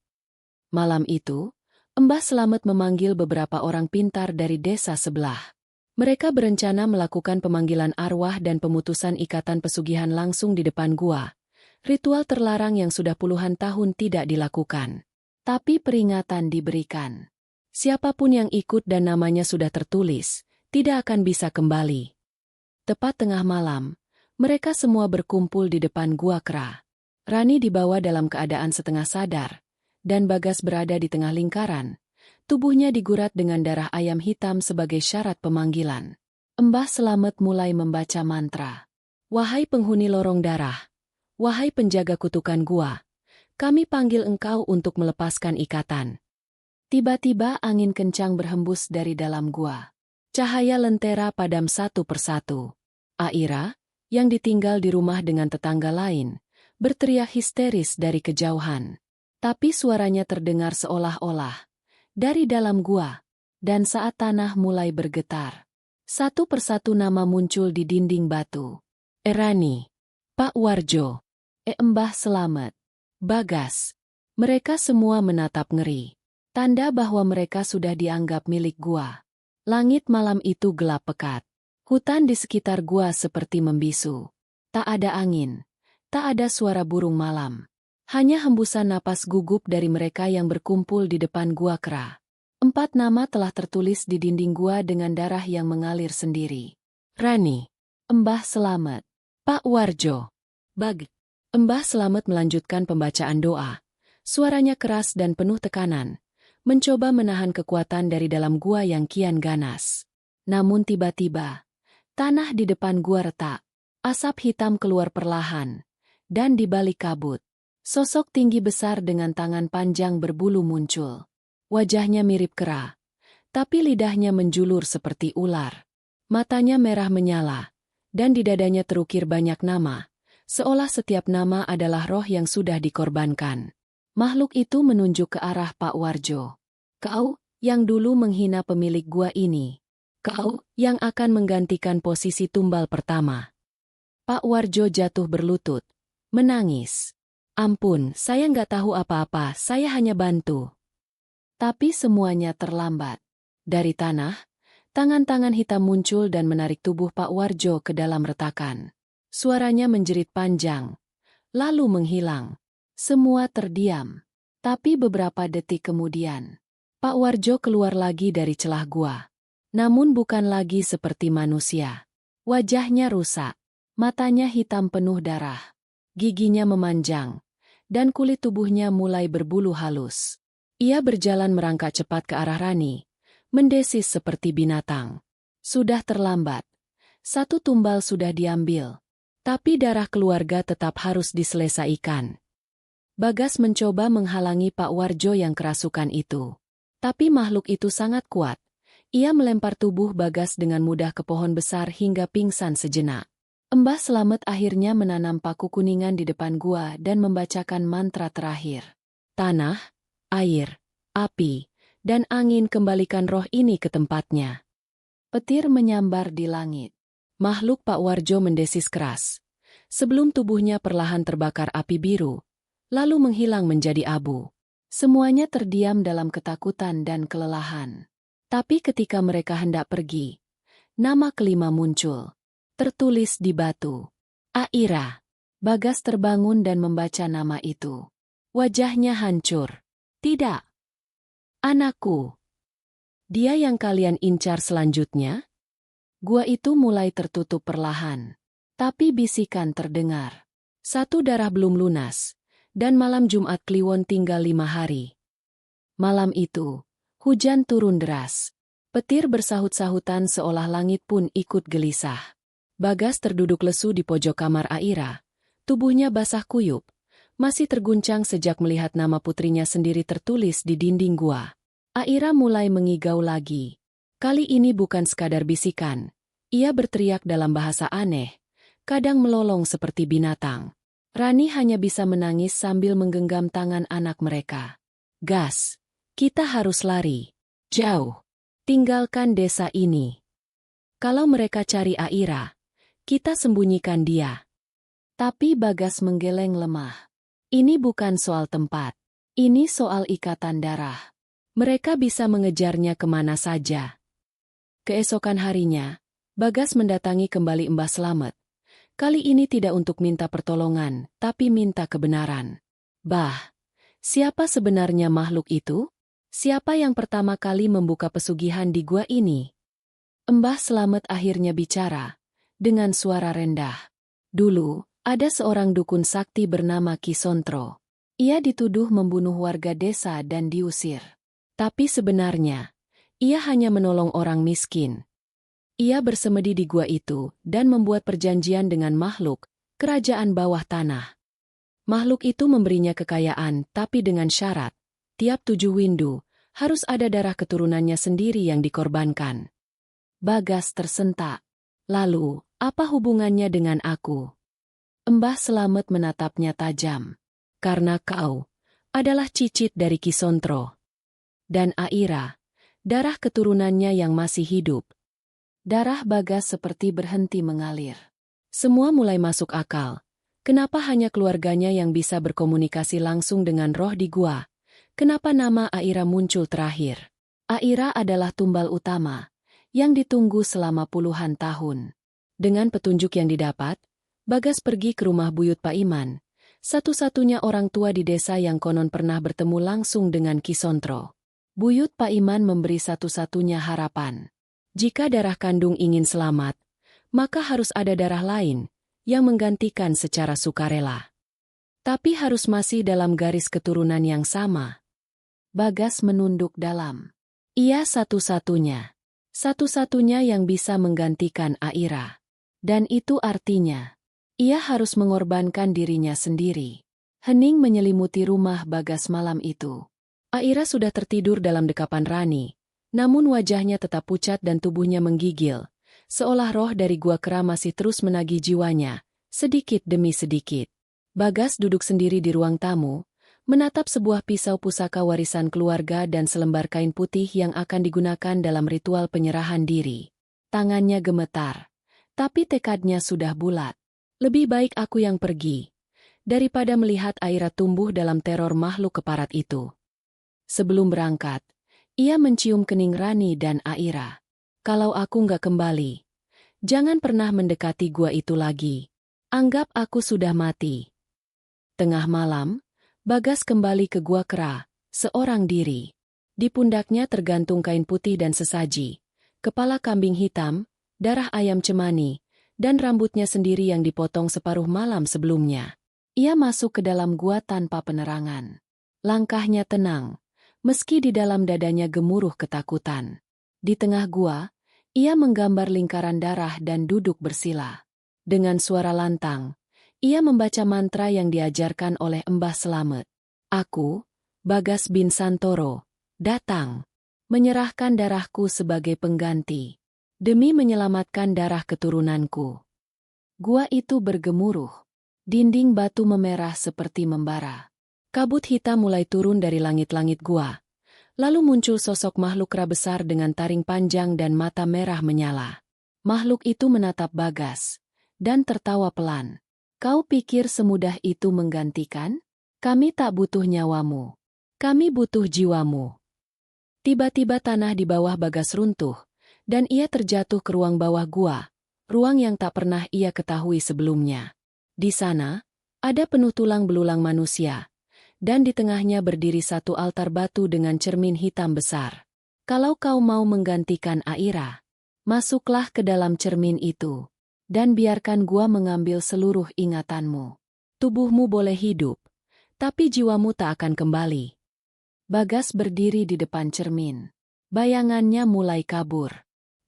Malam itu, Mbah Slamet memanggil beberapa orang pintar dari desa sebelah. Mereka berencana melakukan pemanggilan arwah dan pemutusan ikatan pesugihan langsung di depan gua. Ritual terlarang yang sudah puluhan tahun tidak dilakukan. Tapi peringatan diberikan. Siapapun yang ikut dan namanya sudah tertulis, tidak akan bisa kembali. Tepat tengah malam, mereka semua berkumpul di depan Gua Kera. Rani dibawa dalam keadaan setengah sadar, dan Bagas berada di tengah lingkaran. Tubuhnya digurat dengan darah ayam hitam sebagai syarat pemanggilan. Mbah Slamet mulai membaca mantra. Wahai penghuni lorong darah, wahai penjaga kutukan gua, kami panggil engkau untuk melepaskan ikatan. Tiba-tiba angin kencang berhembus dari dalam gua. Cahaya lentera padam satu persatu. Aira, yang ditinggal di rumah dengan tetangga lain, berteriak histeris dari kejauhan. Tapi suaranya terdengar seolah-olah dari dalam gua. Dan saat tanah mulai bergetar, satu persatu nama muncul di dinding batu. Rani, Pak Warjo, Mbah Slamet, Bagas. Mereka semua menatap ngeri. Tanda bahwa mereka sudah dianggap milik gua. Langit malam itu gelap pekat. Hutan di sekitar gua seperti membisu. Tak ada angin. Tak ada suara burung malam. Hanya hembusan napas gugup dari mereka yang berkumpul di depan gua kera. 4 nama telah tertulis di dinding gua dengan darah yang mengalir sendiri. Rani, Mbah Slamet, Pak Warjo, Bag. Mbah Slamet melanjutkan pembacaan doa. Suaranya keras dan penuh tekanan, mencoba menahan kekuatan dari dalam gua yang kian ganas. Namun tiba-tiba, tanah di depan gua retak. Asap hitam keluar perlahan. Dan di balik kabut, sosok tinggi besar dengan tangan panjang berbulu muncul. Wajahnya mirip kera, tapi lidahnya menjulur seperti ular. Matanya merah menyala, dan di dadanya terukir banyak nama, seolah setiap nama adalah roh yang sudah dikorbankan. Makhluk itu menunjuk ke arah Pak Warjo. Kau, yang dulu menghina pemilik gua ini. Kau, yang akan menggantikan posisi tumbal pertama. Pak Warjo jatuh berlutut. Menangis. Ampun, saya nggak tahu apa-apa, saya hanya bantu. Tapi semuanya terlambat. Dari tanah, tangan-tangan hitam muncul dan menarik tubuh Pak Warjo ke dalam retakan. Suaranya menjerit panjang, lalu menghilang. Semua terdiam. Tapi beberapa detik kemudian, Pak Warjo keluar lagi dari celah gua. Namun bukan lagi seperti manusia. Wajahnya rusak, matanya hitam penuh darah. Giginya memanjang, dan kulit tubuhnya mulai berbulu halus. Ia berjalan merangkak cepat ke arah Rani, mendesis seperti binatang. Sudah terlambat. Satu tumbal sudah diambil, tapi darah keluarga tetap harus diselesaikan. Bagas mencoba menghalangi Pak Warjo yang kerasukan itu. Tapi makhluk itu sangat kuat. Ia melempar tubuh Bagas dengan mudah ke pohon besar hingga pingsan sejenak. Mbah Slamet akhirnya menanam paku kuningan di depan gua dan membacakan mantra terakhir. Tanah, air, api, dan angin kembalikan roh ini ke tempatnya. Petir menyambar di langit. Makhluk Pak Warjo mendesis keras. Sebelum tubuhnya perlahan terbakar api biru, lalu menghilang menjadi abu. Semuanya terdiam dalam ketakutan dan kelelahan. Tapi ketika mereka hendak pergi, nama kelima muncul. Tertulis di batu. Aira. Bagas terbangun dan membaca nama itu. Wajahnya hancur. Tidak. Anakku. Dia yang kalian incar selanjutnya? Gua itu mulai tertutup perlahan. Tapi bisikan terdengar. Satu darah belum lunas. Dan malam Jumat Kliwon tinggal 5 hari. Malam itu, hujan turun deras. Petir bersahut-sahutan seolah langit pun ikut gelisah. Bagas terduduk lesu di pojok kamar Aira. Tubuhnya basah kuyup, masih terguncang sejak melihat nama putrinya sendiri tertulis di dinding gua. Aira mulai mengigau lagi. Kali ini bukan sekadar bisikan. Ia berteriak dalam bahasa aneh, kadang melolong seperti binatang. Rani hanya bisa menangis sambil menggenggam tangan anak mereka. Gas, kita harus lari. Jauh. Tinggalkan desa ini. Kalau mereka cari Aira, kita sembunyikan dia. Tapi Bagas menggeleng lemah. Ini bukan soal tempat. Ini soal ikatan darah. Mereka bisa mengejarnya kemana saja. Keesokan harinya, Bagas mendatangi kembali Mbah Slamet. Kali ini tidak untuk minta pertolongan, tapi minta kebenaran. Bah, siapa sebenarnya makhluk itu? Siapa yang pertama kali membuka pesugihan di gua ini? Mbah Slamet akhirnya bicara dengan suara rendah. Dulu, ada seorang dukun sakti bernama Ki Sontro. Ia dituduh membunuh warga desa dan diusir. Tapi sebenarnya, ia hanya menolong orang miskin. Ia bersemedi di gua itu dan membuat perjanjian dengan makhluk, kerajaan bawah tanah. Makhluk itu memberinya kekayaan, tapi dengan syarat, tiap 7 windu, harus ada darah keturunannya sendiri yang dikorbankan. Bagas tersentak. Lalu, apa hubungannya dengan aku? Mbah Slamet menatapnya tajam. Karena kau adalah cicit dari Ki Sontro. Dan Aira, darah keturunannya yang masih hidup. Darah Bagas seperti berhenti mengalir. Semua mulai masuk akal. Kenapa hanya keluarganya yang bisa berkomunikasi langsung dengan roh di gua? Kenapa nama Aira muncul terakhir? Aira adalah tumbal utama yang ditunggu selama puluhan tahun. Dengan petunjuk yang didapat, Bagas pergi ke rumah buyut Pak Iman, satu-satunya orang tua di desa yang konon pernah bertemu langsung dengan Ki Sontro. Buyut Pak Iman memberi satu-satunya harapan. Jika darah kandung ingin selamat, maka harus ada darah lain yang menggantikan secara sukarela. Tapi harus masih dalam garis keturunan yang sama. Bagas menunduk dalam. Ia satu-satunya yang bisa menggantikan Aira. Dan itu artinya, ia harus mengorbankan dirinya sendiri. Hening menyelimuti rumah Bagas malam itu. Aira sudah tertidur dalam dekapan Rani, namun wajahnya tetap pucat dan tubuhnya menggigil, seolah roh dari gua kera masih terus menagih jiwanya, sedikit demi sedikit. Bagas duduk sendiri di ruang tamu, menatap sebuah pisau pusaka warisan keluarga dan selembar kain putih yang akan digunakan dalam ritual penyerahan diri. Tangannya gemetar, tapi tekadnya sudah bulat. Lebih baik aku yang pergi, daripada melihat Aira tumbuh dalam teror makhluk keparat itu. Sebelum berangkat, ia mencium kening Rani dan Aira. Kalau aku nggak kembali, jangan pernah mendekati gua itu lagi. Anggap aku sudah mati. Tengah malam, Bagas kembali ke gua kera, seorang diri. Di pundaknya tergantung kain putih dan sesaji, kepala kambing hitam, darah ayam cemani, dan rambutnya sendiri yang dipotong separuh malam sebelumnya. Ia masuk ke dalam gua tanpa penerangan. Langkahnya tenang, meski di dalam dadanya gemuruh ketakutan. Di tengah gua, ia menggambar lingkaran darah dan duduk bersila. Dengan suara lantang, ia membaca mantra yang diajarkan oleh Mbah Slamet. Aku, Bagas bin Santoro, datang, menyerahkan darahku sebagai pengganti, demi menyelamatkan darah keturunanku. Gua itu bergemuruh. Dinding batu memerah seperti membara. Kabut hitam mulai turun dari langit-langit gua. Lalu muncul sosok makhluk kera besar dengan taring panjang dan mata merah menyala. Makhluk itu menatap Bagas dan tertawa pelan. Kau pikir semudah itu menggantikan? Kami tak butuh nyawamu. Kami butuh jiwamu. Tiba-tiba tanah di bawah Bagas runtuh, dan ia terjatuh ke ruang bawah gua, ruang yang tak pernah ia ketahui sebelumnya. Di sana, ada penuh tulang belulang manusia, dan di tengahnya berdiri satu altar batu dengan cermin hitam besar. Kalau kau mau menggantikan Aira, masuklah ke dalam cermin itu. Dan biarkan gua mengambil seluruh ingatanmu. Tubuhmu boleh hidup, tapi jiwamu tak akan kembali. Bagas berdiri di depan cermin. Bayangannya mulai kabur.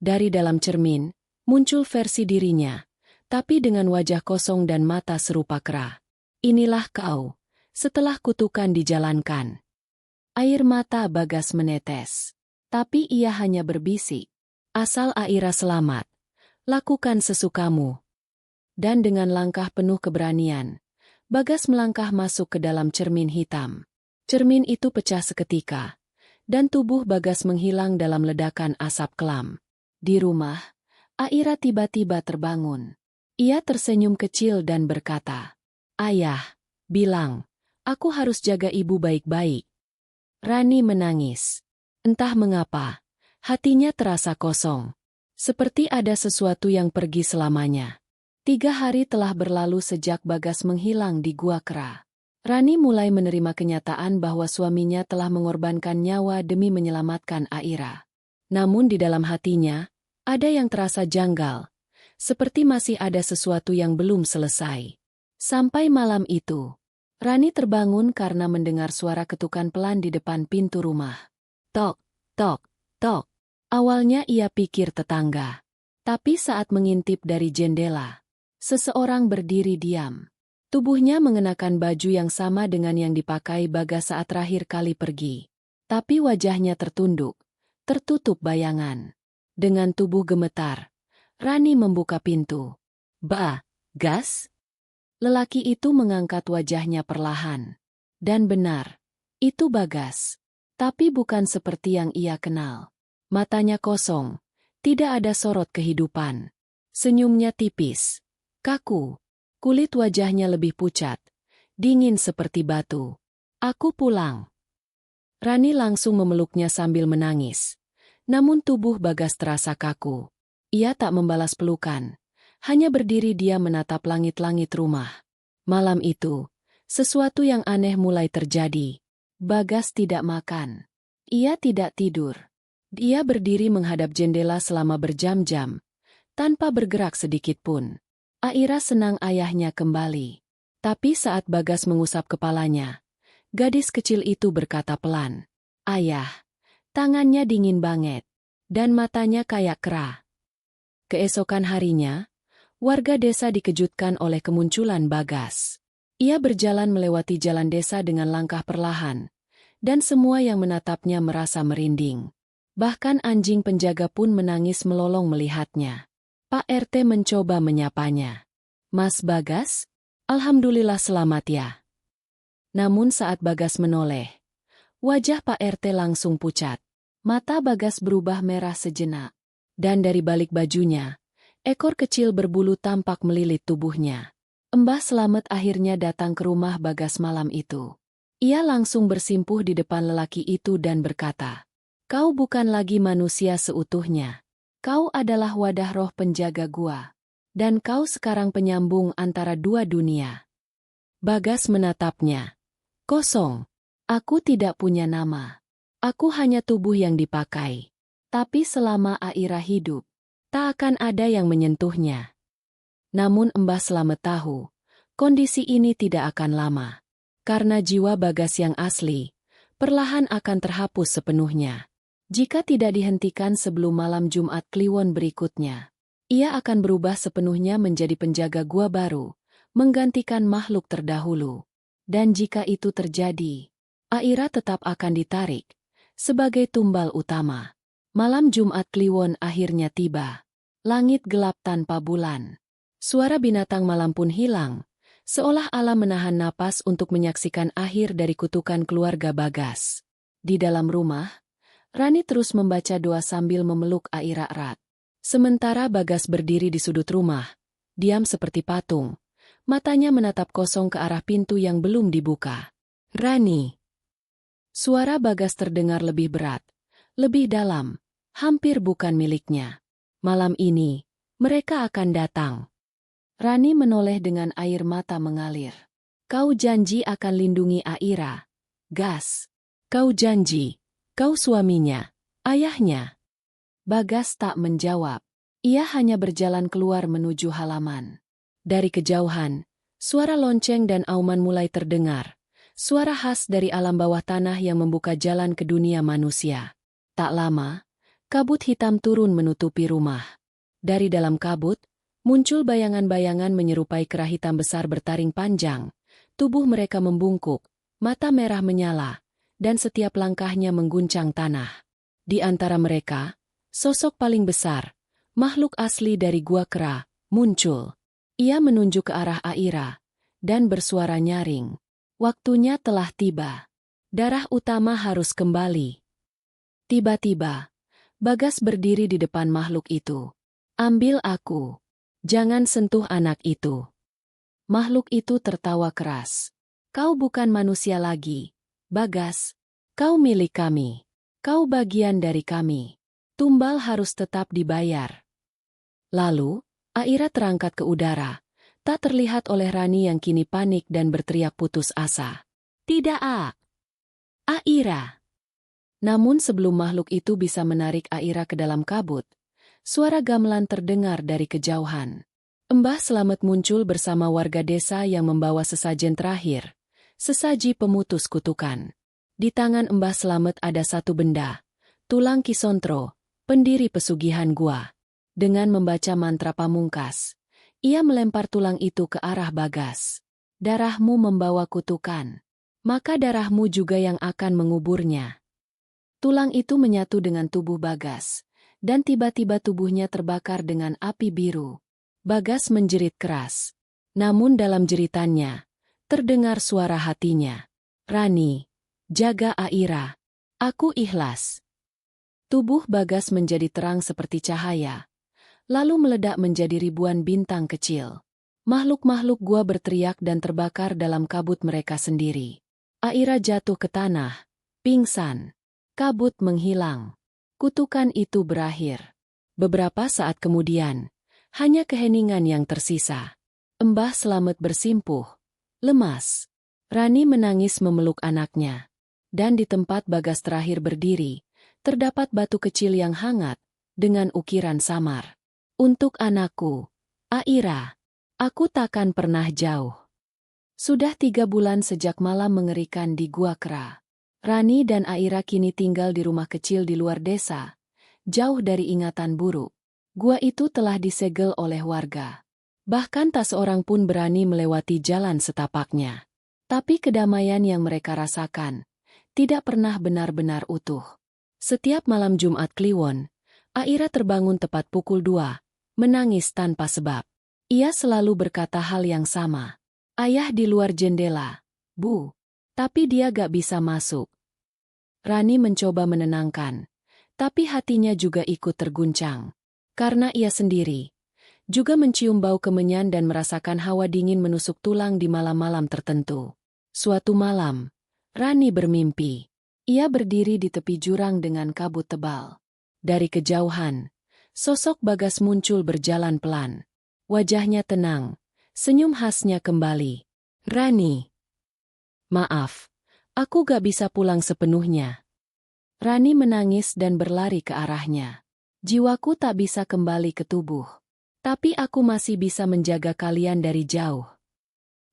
Dari dalam cermin, muncul versi dirinya, tapi dengan wajah kosong dan mata serupa kera. Inilah kau, setelah kutukan dijalankan. Air mata Bagas menetes. Tapi ia hanya berbisik. Asal Aira selamat, lakukan sesukamu. Dan dengan langkah penuh keberanian, Bagas melangkah masuk ke dalam cermin hitam. Cermin itu pecah seketika, dan tubuh Bagas menghilang dalam ledakan asap kelam. Di rumah, Aira tiba-tiba terbangun. Ia tersenyum kecil dan berkata, "Ayah, bilang, aku harus jaga ibu baik-baik." Rani menangis. Entah mengapa, hatinya terasa kosong. Seperti ada sesuatu yang pergi selamanya. 3 hari telah berlalu sejak Bagas menghilang di gua kera. Rani mulai menerima kenyataan bahwa suaminya telah mengorbankan nyawa demi menyelamatkan Aira. Namun di dalam hatinya, ada yang terasa janggal. Seperti masih ada sesuatu yang belum selesai. Sampai malam itu, Rani terbangun karena mendengar suara ketukan pelan di depan pintu rumah. Tok, tok, tok. Awalnya ia pikir tetangga. Tapi saat mengintip dari jendela, seseorang berdiri diam. Tubuhnya mengenakan baju yang sama dengan yang dipakai Bagas saat terakhir kali pergi. Tapi wajahnya tertunduk, tertutup bayangan. Dengan tubuh gemetar, Rani membuka pintu. Gas? Lelaki itu mengangkat wajahnya perlahan. Dan benar, itu Bagas. Tapi bukan seperti yang ia kenal. Matanya kosong, tidak ada sorot kehidupan. Senyumnya tipis, kaku. Kulit wajahnya lebih pucat, dingin seperti batu. Aku pulang. Rani langsung memeluknya sambil menangis. Namun tubuh Bagas terasa kaku. Ia tak membalas pelukan. Hanya berdiri dia menatap langit-langit rumah. Malam itu, sesuatu yang aneh mulai terjadi. Bagas tidak makan. Ia tidak tidur. Dia berdiri menghadap jendela selama berjam-jam, tanpa bergerak sedikit pun. Aira senang ayahnya kembali. Tapi saat Bagas mengusap kepalanya, gadis kecil itu berkata pelan, "Ayah." Tangannya dingin banget, dan matanya kayak kera. Keesokan harinya, warga desa dikejutkan oleh kemunculan Bagas. Ia berjalan melewati jalan desa dengan langkah perlahan, dan semua yang menatapnya merasa merinding. Bahkan anjing penjaga pun menangis melolong melihatnya. Pak RT mencoba menyapanya. "Mas Bagas? Alhamdulillah selamat ya." Namun saat Bagas menoleh, wajah Pak RT langsung pucat. Mata Bagas berubah merah sejenak. Dan dari balik bajunya, ekor kecil berbulu tampak melilit tubuhnya. Mbah Slamet akhirnya datang ke rumah Bagas malam itu. Ia langsung bersimpuh di depan lelaki itu dan berkata, "Kau bukan lagi manusia seutuhnya. Kau adalah wadah roh penjaga gua. Dan kau sekarang penyambung antara dua dunia." Bagas menatapnya. "Kosong. Aku tidak punya nama. Aku hanya tubuh yang dipakai. Tapi selama Aira hidup, tak akan ada yang menyentuhnya." Namun Mbah Slamet tahu, kondisi ini tidak akan lama. Karena jiwa Bagas yang asli, perlahan akan terhapus sepenuhnya. Jika tidak dihentikan sebelum malam Jumat Kliwon berikutnya, ia akan berubah sepenuhnya menjadi penjaga gua baru, menggantikan makhluk terdahulu. Dan jika itu terjadi, Aira tetap akan ditarik sebagai tumbal utama. Malam Jumat Kliwon akhirnya tiba. Langit gelap tanpa bulan. Suara binatang malam pun hilang, seolah alam menahan napas untuk menyaksikan akhir dari kutukan keluarga Bagas. Di dalam rumah, Rani terus membaca doa sambil memeluk Aira erat. Sementara Bagas berdiri di sudut rumah, diam seperti patung. Matanya menatap kosong ke arah pintu yang belum dibuka. "Rani." Suara Bagas terdengar lebih berat, lebih dalam, hampir bukan miliknya. "Malam ini, mereka akan datang." Rani menoleh dengan air mata mengalir. "Kau janji akan lindungi Aira, Gas. Kau janji. Kau suaminya, ayahnya." Bagas tak menjawab. Ia hanya berjalan keluar menuju halaman. Dari kejauhan, suara lonceng dan auman mulai terdengar. Suara khas dari alam bawah tanah yang membuka jalan ke dunia manusia. Tak lama, kabut hitam turun menutupi rumah. Dari dalam kabut, muncul bayangan-bayangan menyerupai kera hitam besar bertaring panjang. Tubuh mereka membungkuk, mata merah menyala, dan setiap langkahnya mengguncang tanah. Di antara mereka, sosok paling besar, makhluk asli dari gua kera, muncul. Ia menunjuk ke arah Aira, dan bersuara nyaring. "Waktunya telah tiba. Darah utama harus kembali." Tiba-tiba, Bagas berdiri di depan makhluk itu. "Ambil aku. Jangan sentuh anak itu." Makhluk itu tertawa keras. "Kau bukan manusia lagi, Bagas. Kau milik kami. Kau bagian dari kami. Tumbal harus tetap dibayar." Lalu, Aira terangkat ke udara, tak terlihat oleh Rani yang kini panik dan berteriak putus asa. "Tidak, Aira!" Namun sebelum makhluk itu bisa menarik Aira ke dalam kabut, suara gamelan terdengar dari kejauhan. Mbah Slamet muncul bersama warga desa yang membawa sesajen terakhir, sesaji pemutus kutukan. Di tangan Mbah Slamet ada satu benda, tulang Kisontro, pendiri pesugihan gua. Dengan membaca mantra pamungkas, ia melempar tulang itu ke arah Bagas. "Darahmu membawa kutukan, maka darahmu juga yang akan menguburnya." Tulang itu menyatu dengan tubuh Bagas, dan tiba-tiba tubuhnya terbakar dengan api biru. Bagas menjerit keras. Namun dalam jeritannya, terdengar suara hatinya. "Rani, jaga Aira. Aku ikhlas. Tubuh Bagas menjadi terang seperti cahaya, lalu meledak menjadi ribuan bintang kecil. Makhluk-makhluk gua berteriak dan terbakar dalam kabut mereka sendiri. Aira jatuh ke tanah, pingsan. Kabut menghilang. Kutukan itu berakhir. Beberapa saat kemudian, hanya keheningan yang tersisa. Mbah Slamet bersimpuh, lemas. Rani menangis memeluk anaknya. Dan di tempat Bagas terakhir berdiri, terdapat batu kecil yang hangat, dengan ukiran samar. Untuk anakku, Aira, aku takkan pernah jauh. Sudah 3 bulan sejak malam mengerikan di Gua Kera. Rani dan Aira kini tinggal di rumah kecil di luar desa, jauh dari ingatan buruk. Gua itu telah disegel oleh warga. Bahkan tak seorang pun berani melewati jalan setapaknya. Tapi kedamaian yang mereka rasakan tidak pernah benar-benar utuh. Setiap malam Jumat Kliwon, Aira terbangun tepat pukul 2, menangis tanpa sebab. Ia selalu berkata hal yang sama. Ayah di luar jendela, Bu. Tapi dia gak bisa masuk. Rani mencoba menenangkan, tapi hatinya juga ikut terguncang. Karena ia sendiri juga mencium bau kemenyan dan merasakan hawa dingin menusuk tulang di malam-malam tertentu. Suatu malam, Rani bermimpi. Ia berdiri di tepi jurang dengan kabut tebal. Dari kejauhan, sosok Bagas muncul berjalan pelan. Wajahnya tenang, senyum khasnya kembali. Rani. Maaf, aku gak bisa pulang sepenuhnya. Rani menangis dan berlari ke arahnya. Jiwaku tak bisa kembali ke tubuh. Tapi aku masih bisa menjaga kalian dari jauh.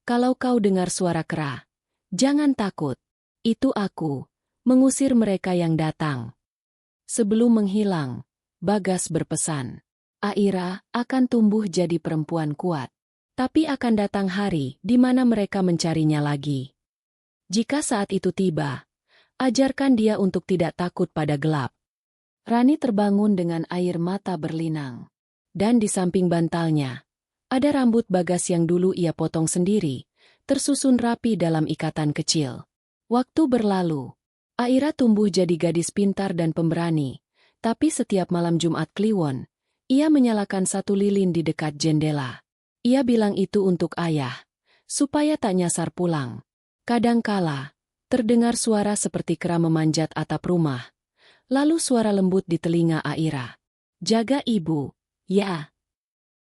Kalau kau dengar suara kera, jangan takut. Itu aku, mengusir mereka yang datang. Sebelum menghilang, Bagas berpesan. Aira akan tumbuh jadi perempuan kuat. Tapi akan datang hari di mana mereka mencarinya lagi. Jika saat itu tiba, ajarkan dia untuk tidak takut pada gelap. Rani terbangun dengan air mata berlinang. Dan di samping bantalnya, ada rambut Bagas yang dulu ia potong sendiri, tersusun rapi dalam ikatan kecil. Waktu berlalu, Aira tumbuh jadi gadis pintar dan pemberani, tapi setiap malam Jumat Kliwon, ia menyalakan satu lilin di dekat jendela. Ia bilang itu untuk ayah, supaya tak nyasar pulang. Kadangkala, terdengar suara seperti kera memanjat atap rumah, lalu suara lembut di telinga Aira. Jaga ibu. Ya.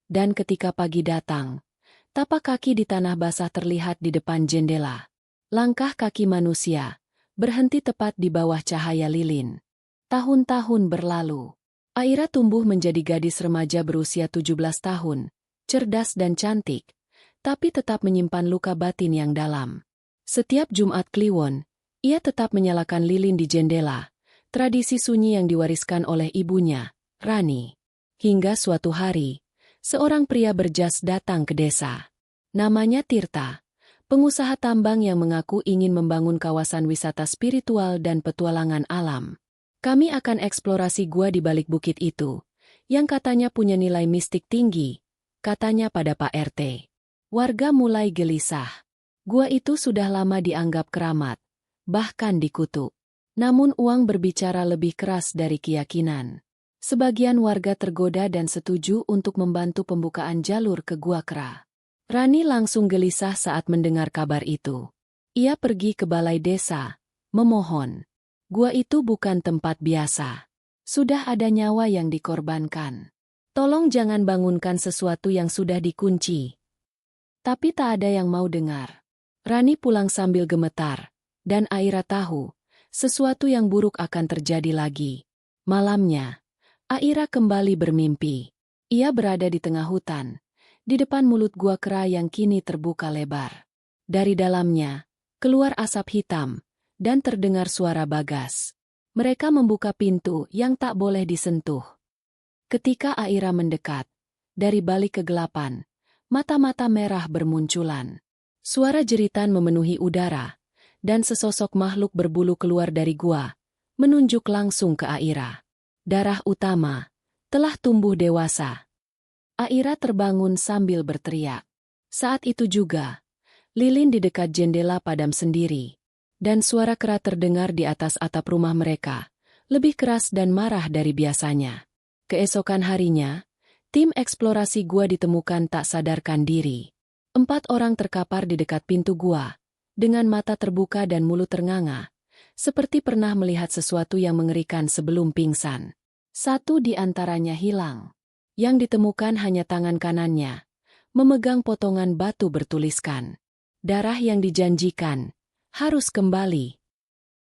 Dan ketika pagi datang, tapak kaki di tanah basah terlihat di depan jendela. Langkah kaki manusia berhenti tepat di bawah cahaya lilin. Tahun-tahun berlalu. Aira tumbuh menjadi gadis remaja berusia 17 tahun, cerdas dan cantik, tapi tetap menyimpan luka batin yang dalam. Setiap Jumat Kliwon, ia tetap menyalakan lilin di jendela, tradisi sunyi yang diwariskan oleh ibunya, Rani. Hingga suatu hari, seorang pria berjas datang ke desa. Namanya Tirta, pengusaha tambang yang mengaku ingin membangun kawasan wisata spiritual dan petualangan alam. Kami akan eksplorasi gua di balik bukit itu, yang katanya punya nilai mistik tinggi, katanya pada Pak RT. Warga mulai gelisah. Gua itu sudah lama dianggap keramat, bahkan dikutuk. Namun uang berbicara lebih keras dari keyakinan. Sebagian warga tergoda dan setuju untuk membantu pembukaan jalur ke Gua Kera. Rani langsung gelisah saat mendengar kabar itu. Ia pergi ke balai desa, memohon. Gua itu bukan tempat biasa. Sudah ada nyawa yang dikorbankan. Tolong jangan bangunkan sesuatu yang sudah dikunci. Tapi tak ada yang mau dengar. Rani pulang sambil gemetar, dan Aira tahu, sesuatu yang buruk akan terjadi lagi. Malamnya, Aira kembali bermimpi. Ia berada di tengah hutan, di depan mulut Gua Kera yang kini terbuka lebar. Dari dalamnya, keluar asap hitam, dan terdengar suara Bagas. Mereka membuka pintu yang tak boleh disentuh. Ketika Aira mendekat, dari balik kegelapan, mata-mata merah bermunculan. Suara jeritan memenuhi udara, dan sesosok makhluk berbulu keluar dari gua, menunjuk langsung ke Aira. Darah utama telah tumbuh dewasa. Aira terbangun sambil berteriak. Saat itu juga, lilin di dekat jendela padam sendiri. Dan suara kera terdengar di atas atap rumah mereka, lebih keras dan marah dari biasanya. Keesokan harinya, tim eksplorasi gua ditemukan tak sadarkan diri. 4 orang terkapar di dekat pintu gua, dengan mata terbuka dan mulut ternganga, seperti pernah melihat sesuatu yang mengerikan sebelum pingsan. 1 di antaranya hilang. Yang ditemukan hanya tangan kanannya, memegang potongan batu bertuliskan, "Darah yang dijanjikan harus kembali."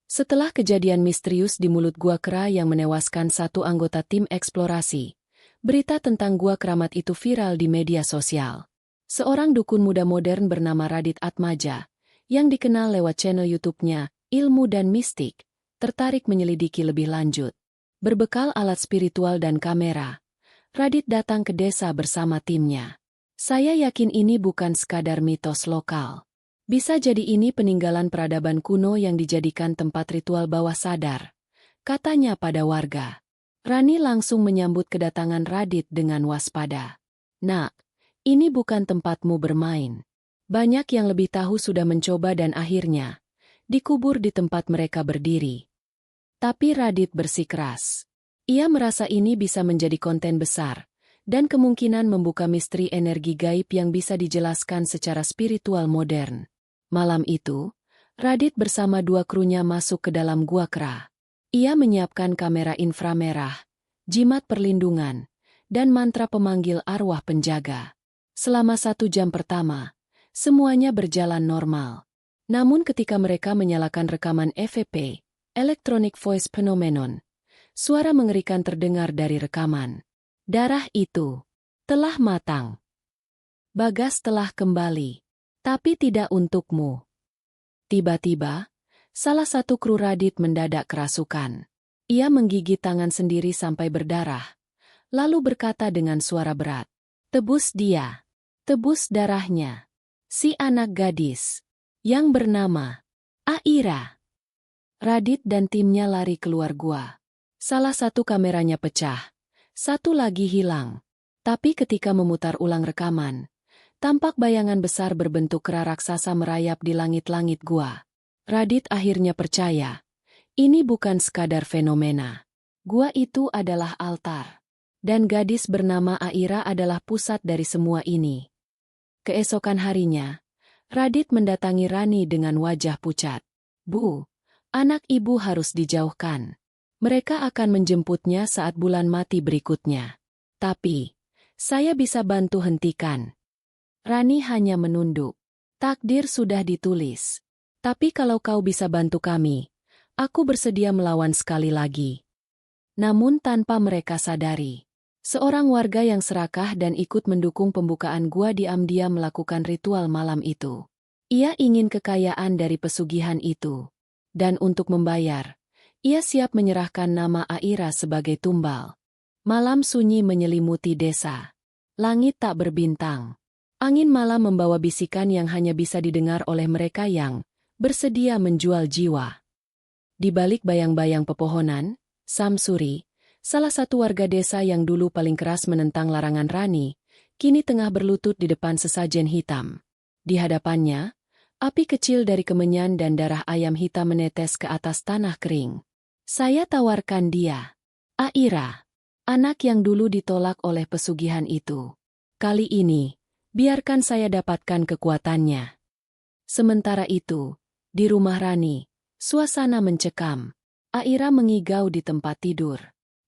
Setelah kejadian misterius di mulut gua kera yang menewaskan 1 anggota tim eksplorasi, berita tentang gua keramat itu viral di media sosial. Seorang dukun muda modern bernama Radit Atmaja, yang dikenal lewat channel YouTube-nya, Ilmu dan Mistik, tertarik menyelidiki lebih lanjut. Berbekal alat spiritual dan kamera, Radit datang ke desa bersama timnya. "Saya yakin ini bukan sekadar mitos lokal. Bisa jadi ini peninggalan peradaban kuno yang dijadikan tempat ritual bawah sadar," katanya pada warga. Rani langsung menyambut kedatangan Radit dengan waspada. "Nak, ini bukan tempatmu bermain. Banyak yang lebih tahu sudah mencoba dan akhirnya dikubur di tempat mereka berdiri." Tapi Radit bersikeras. Ia merasa ini bisa menjadi konten besar, dan kemungkinan membuka misteri energi gaib yang bisa dijelaskan secara spiritual modern. Malam itu, Radit bersama 2 krunya masuk ke dalam gua kera. Ia menyiapkan kamera inframerah, jimat perlindungan, dan mantra pemanggil arwah penjaga. Selama 1 jam pertama, semuanya berjalan normal. Namun ketika mereka menyalakan rekaman EVP, Electronic Voice Phenomenon, suara mengerikan terdengar dari rekaman. "Darah itu telah matang. Bagas telah kembali. Tapi tidak untukmu." Tiba-tiba, salah satu kru Radit mendadak kerasukan. Ia menggigit tangan sendiri sampai berdarah, lalu berkata dengan suara berat, "Tebus dia. Tebus darahnya. Si anak gadis yang bernama Aira." Radit dan timnya lari keluar gua. Salah satu kameranya pecah, 1 lagi hilang. Tapi ketika memutar ulang rekaman, tampak bayangan besar berbentuk kera raksasa merayap di langit-langit gua. Radit akhirnya percaya, ini bukan sekadar fenomena. Gua itu adalah altar. Dan gadis bernama Aira adalah pusat dari semua ini. Keesokan harinya, Radit mendatangi Rani dengan wajah pucat. "Bu, anak ibu harus dijauhkan. Mereka akan menjemputnya saat bulan mati berikutnya. Tapi, saya bisa bantu hentikan." Rani hanya menunduk. "Takdir sudah ditulis. Tapi kalau kau bisa bantu kami, aku bersedia melawan sekali lagi." Namun tanpa mereka sadari, seorang warga yang serakah dan ikut mendukung pembukaan gua diam-diam melakukan ritual malam itu. Ia ingin kekayaan dari pesugihan itu. Dan untuk membayar, ia siap menyerahkan nama Aira sebagai tumbal. Malam sunyi menyelimuti desa. Langit tak berbintang. Angin malam membawa bisikan yang hanya bisa didengar oleh mereka yang bersedia menjual jiwa. Di balik bayang-bayang pepohonan, Samsuri, salah satu warga desa yang dulu paling keras menentang larangan Rani, kini tengah berlutut di depan sesajen hitam. Di hadapannya, api kecil dari kemenyan dan darah ayam hitam menetes ke atas tanah kering. "Saya tawarkan dia, Aira, anak yang dulu ditolak oleh pesugihan itu. Kali ini, biarkan saya dapatkan kekuatannya." Sementara itu, di rumah Rani, suasana mencekam. Aira mengigau di tempat tidur.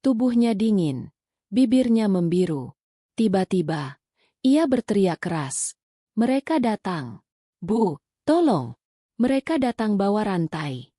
Tubuhnya dingin, bibirnya membiru. Tiba-tiba, ia berteriak keras. "Mereka datang. Bu, tolong. Mereka datang bawa rantai."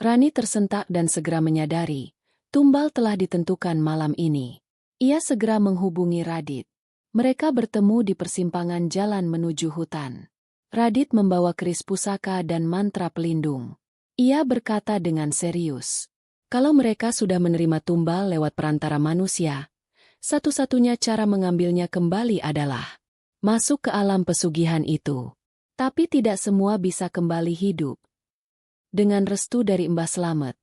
Rani tersentak dan segera menyadari, tumbal telah ditentukan malam ini. Ia segera menghubungi Radit. Mereka bertemu di persimpangan jalan menuju hutan. Radit membawa keris pusaka dan mantra pelindung. Ia berkata dengan serius, kalau mereka sudah menerima tumbal lewat perantara manusia, satu-satunya cara mengambilnya kembali adalah masuk ke alam pesugihan itu. Tapi tidak semua bisa kembali hidup. Dengan restu dari Mbah Slamet,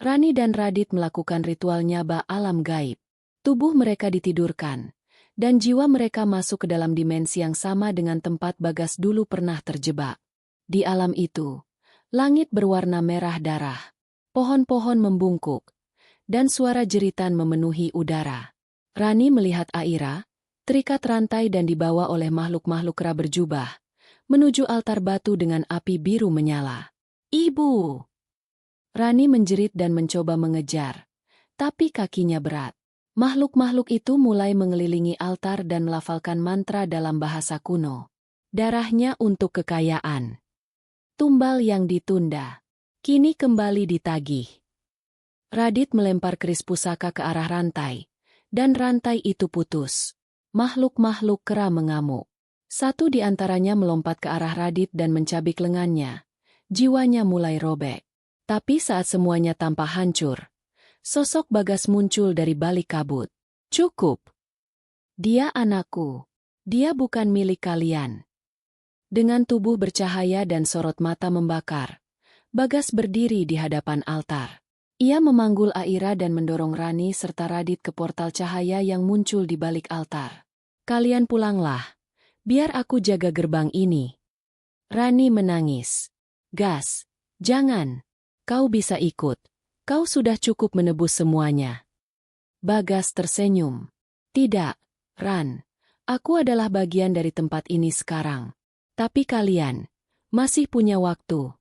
Rani dan Radit melakukan ritual nyaba alam gaib. Tubuh mereka ditidurkan, dan jiwa mereka masuk ke dalam dimensi yang sama dengan tempat Bagas dulu pernah terjebak. Di alam itu, Langit berwarna merah darah. Pohon-pohon membungkuk. Dan suara jeritan memenuhi udara. Rani melihat Aira, terikat rantai dan dibawa oleh makhluk-makhluk kera berjubah, menuju altar batu dengan api biru menyala. Ibu! Rani menjerit dan mencoba mengejar, tapi kakinya berat. Makhluk-makhluk itu mulai mengelilingi altar dan melafalkan mantra dalam bahasa kuno. Darahnya untuk kekayaan. Tumbal yang ditunda. Kini kembali ditagih. Radit melempar keris pusaka ke arah rantai, dan rantai itu putus. Makhluk-makhluk kera mengamuk. Satu di antaranya melompat ke arah Radit dan mencabik lengannya. Jiwanya mulai robek. Tapi saat semuanya tampak hancur, sosok Bagas muncul dari balik kabut. Cukup. Dia anakku. Dia bukan milik kalian. Dengan tubuh bercahaya dan sorot mata membakar, Bagas berdiri di hadapan altar. Ia memanggul Aira dan mendorong Rani serta Radit ke portal cahaya yang muncul di balik altar. Kalian pulanglah. Biar aku jaga gerbang ini. Rani menangis. Gas, jangan. Kau bisa ikut. Kau sudah cukup menebus semuanya. Bagas tersenyum. Tidak, Ran. Aku adalah bagian dari tempat ini sekarang. Tapi kalian masih punya waktu.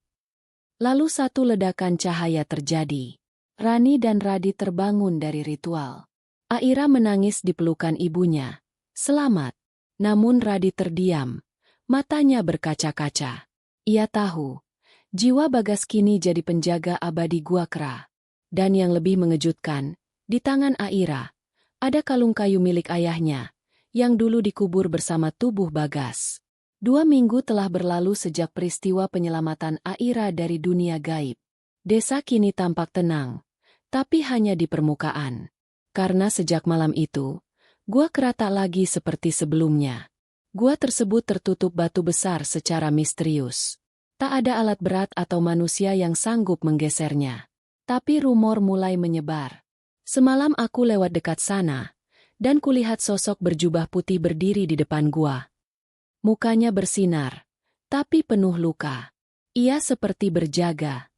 Lalu satu ledakan cahaya terjadi. Rani dan Radit terbangun dari ritual. Aira menangis di pelukan ibunya. Selamat. Namun Radit terdiam. Matanya berkaca-kaca. Ia tahu, jiwa Bagas kini jadi penjaga abadi Gua Kera. Dan yang lebih mengejutkan, di tangan Aira, ada kalung kayu milik ayahnya, yang dulu dikubur bersama tubuh Bagas. 2 minggu telah berlalu sejak peristiwa penyelamatan Aira dari dunia gaib. Desa kini tampak tenang, tapi hanya di permukaan. Karena sejak malam itu, Gua Kera tak lagi seperti sebelumnya. Gua tersebut tertutup batu besar secara misterius. Tak ada alat berat atau manusia yang sanggup menggesernya. Tapi rumor mulai menyebar. Semalam aku lewat dekat sana, dan kulihat sosok berjubah putih berdiri di depan gua. Mukanya bersinar, tapi penuh luka. Ia seperti berjaga.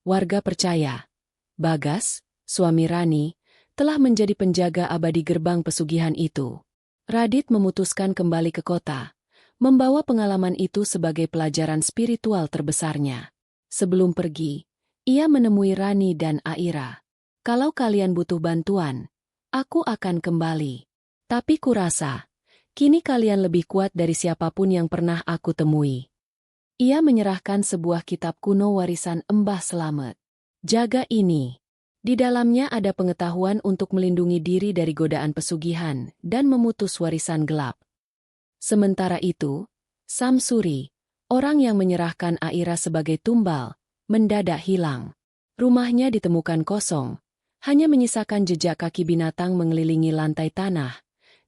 Warga percaya, Bagas, suami Rani, telah menjadi penjaga abadi gerbang pesugihan itu. Radit memutuskan kembali ke kota, membawa pengalaman itu sebagai pelajaran spiritual terbesarnya. Sebelum pergi, ia menemui Rani dan Aira. Kalau kalian butuh bantuan, aku akan kembali. Tapi kurasa, kini kalian lebih kuat dari siapapun yang pernah aku temui. Ia menyerahkan sebuah kitab kuno warisan Mbah Slamet. Jaga ini. Di dalamnya ada pengetahuan untuk melindungi diri dari godaan pesugihan dan memutus warisan gelap. Sementara itu, Samsuri, orang yang menyerahkan Aira sebagai tumbal, mendadak hilang. Rumahnya ditemukan kosong, hanya menyisakan jejak kaki binatang mengelilingi lantai tanah,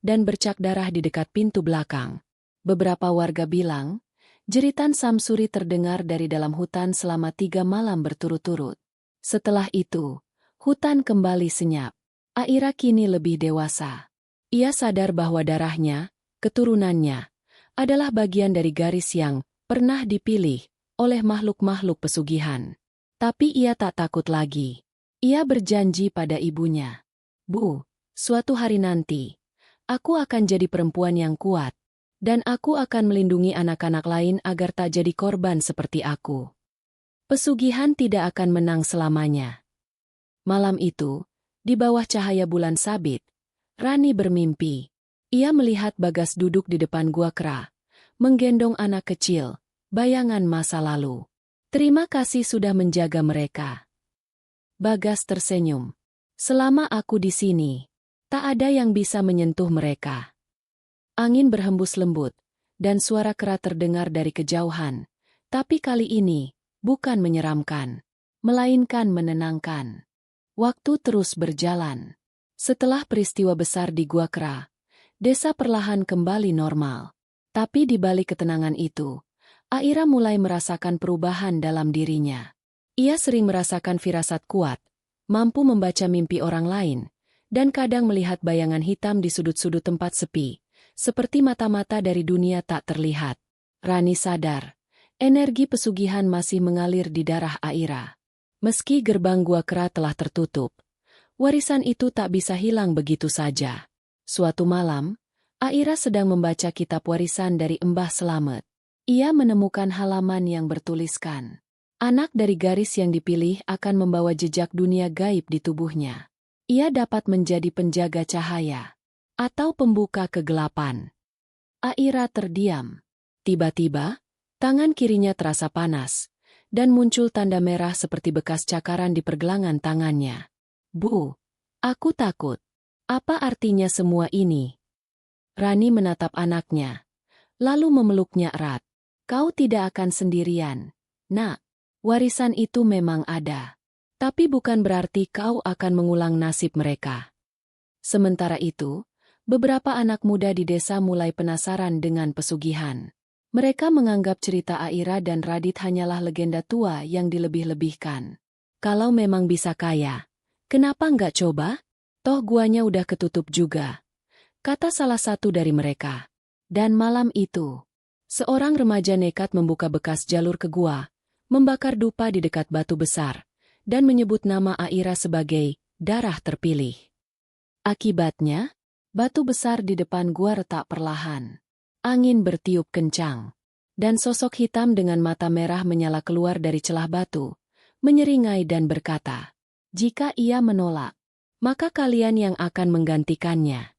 dan bercak darah di dekat pintu belakang. Beberapa warga bilang, jeritan Samsuri terdengar dari dalam hutan selama 3 malam berturut-turut. Setelah itu, hutan kembali senyap. Aira kini lebih dewasa. Ia sadar bahwa darahnya, keturunannya, adalah bagian dari garis yang pernah dipilih oleh makhluk-makhluk pesugihan. Tapi ia tak takut lagi. Ia berjanji pada ibunya. Bu, suatu hari nanti, aku akan jadi perempuan yang kuat, dan aku akan melindungi anak-anak lain agar tak jadi korban seperti aku. Pesugihan tidak akan menang selamanya. Malam itu, di bawah cahaya bulan sabit, Rani bermimpi. Ia melihat Bagas duduk di depan Gua Kera, menggendong anak kecil, bayangan masa lalu. Terima kasih sudah menjaga mereka. Bagas tersenyum. Selama aku di sini, tak ada yang bisa menyentuh mereka. Angin berhembus lembut, dan suara kera terdengar dari kejauhan. Tapi kali ini, bukan menyeramkan, melainkan menenangkan. Waktu terus berjalan. Setelah peristiwa besar di Gua Kera, desa perlahan kembali normal. Tapi di balik ketenangan itu, Aira mulai merasakan perubahan dalam dirinya. Ia sering merasakan firasat kuat, mampu membaca mimpi orang lain, dan kadang melihat bayangan hitam di sudut-sudut tempat sepi, seperti mata-mata dari dunia tak terlihat. Rani sadar, Energi pesugihan masih mengalir di darah Aira. Meski gerbang gua kera telah tertutup, warisan itu tak bisa hilang begitu saja. Suatu malam, Aira sedang membaca kitab warisan dari Mbah Selamet. Ia menemukan halaman yang bertuliskan, anak dari garis yang dipilih akan membawa jejak dunia gaib di tubuhnya. Ia dapat menjadi penjaga cahaya atau pembuka kegelapan. Aira terdiam. Tiba-tiba, tangan kirinya terasa panas, dan muncul tanda merah seperti bekas cakaran di pergelangan tangannya. Bu, aku takut. Apa artinya semua ini? Rani menatap anaknya, lalu memeluknya erat. Kau tidak akan sendirian, Nak. Warisan itu memang ada. Tapi bukan berarti kau akan mengulang nasib mereka. Sementara itu, beberapa anak muda di desa mulai penasaran dengan pesugihan. Mereka menganggap cerita Aira dan Radit hanyalah legenda tua yang dilebih-lebihkan. Kalau memang bisa kaya, kenapa nggak coba? Toh guanya udah ketutup juga, kata salah satu dari mereka. Dan malam itu, seorang remaja nekat membuka bekas jalur ke gua, membakar dupa di dekat batu besar, dan menyebut nama Aira sebagai darah terpilih. Akibatnya, batu besar di depan gua retak perlahan. Angin bertiup kencang, dan sosok hitam dengan mata merah menyala keluar dari celah batu, menyeringai dan berkata, "Jika ia menolak, maka kalian yang akan menggantikannya."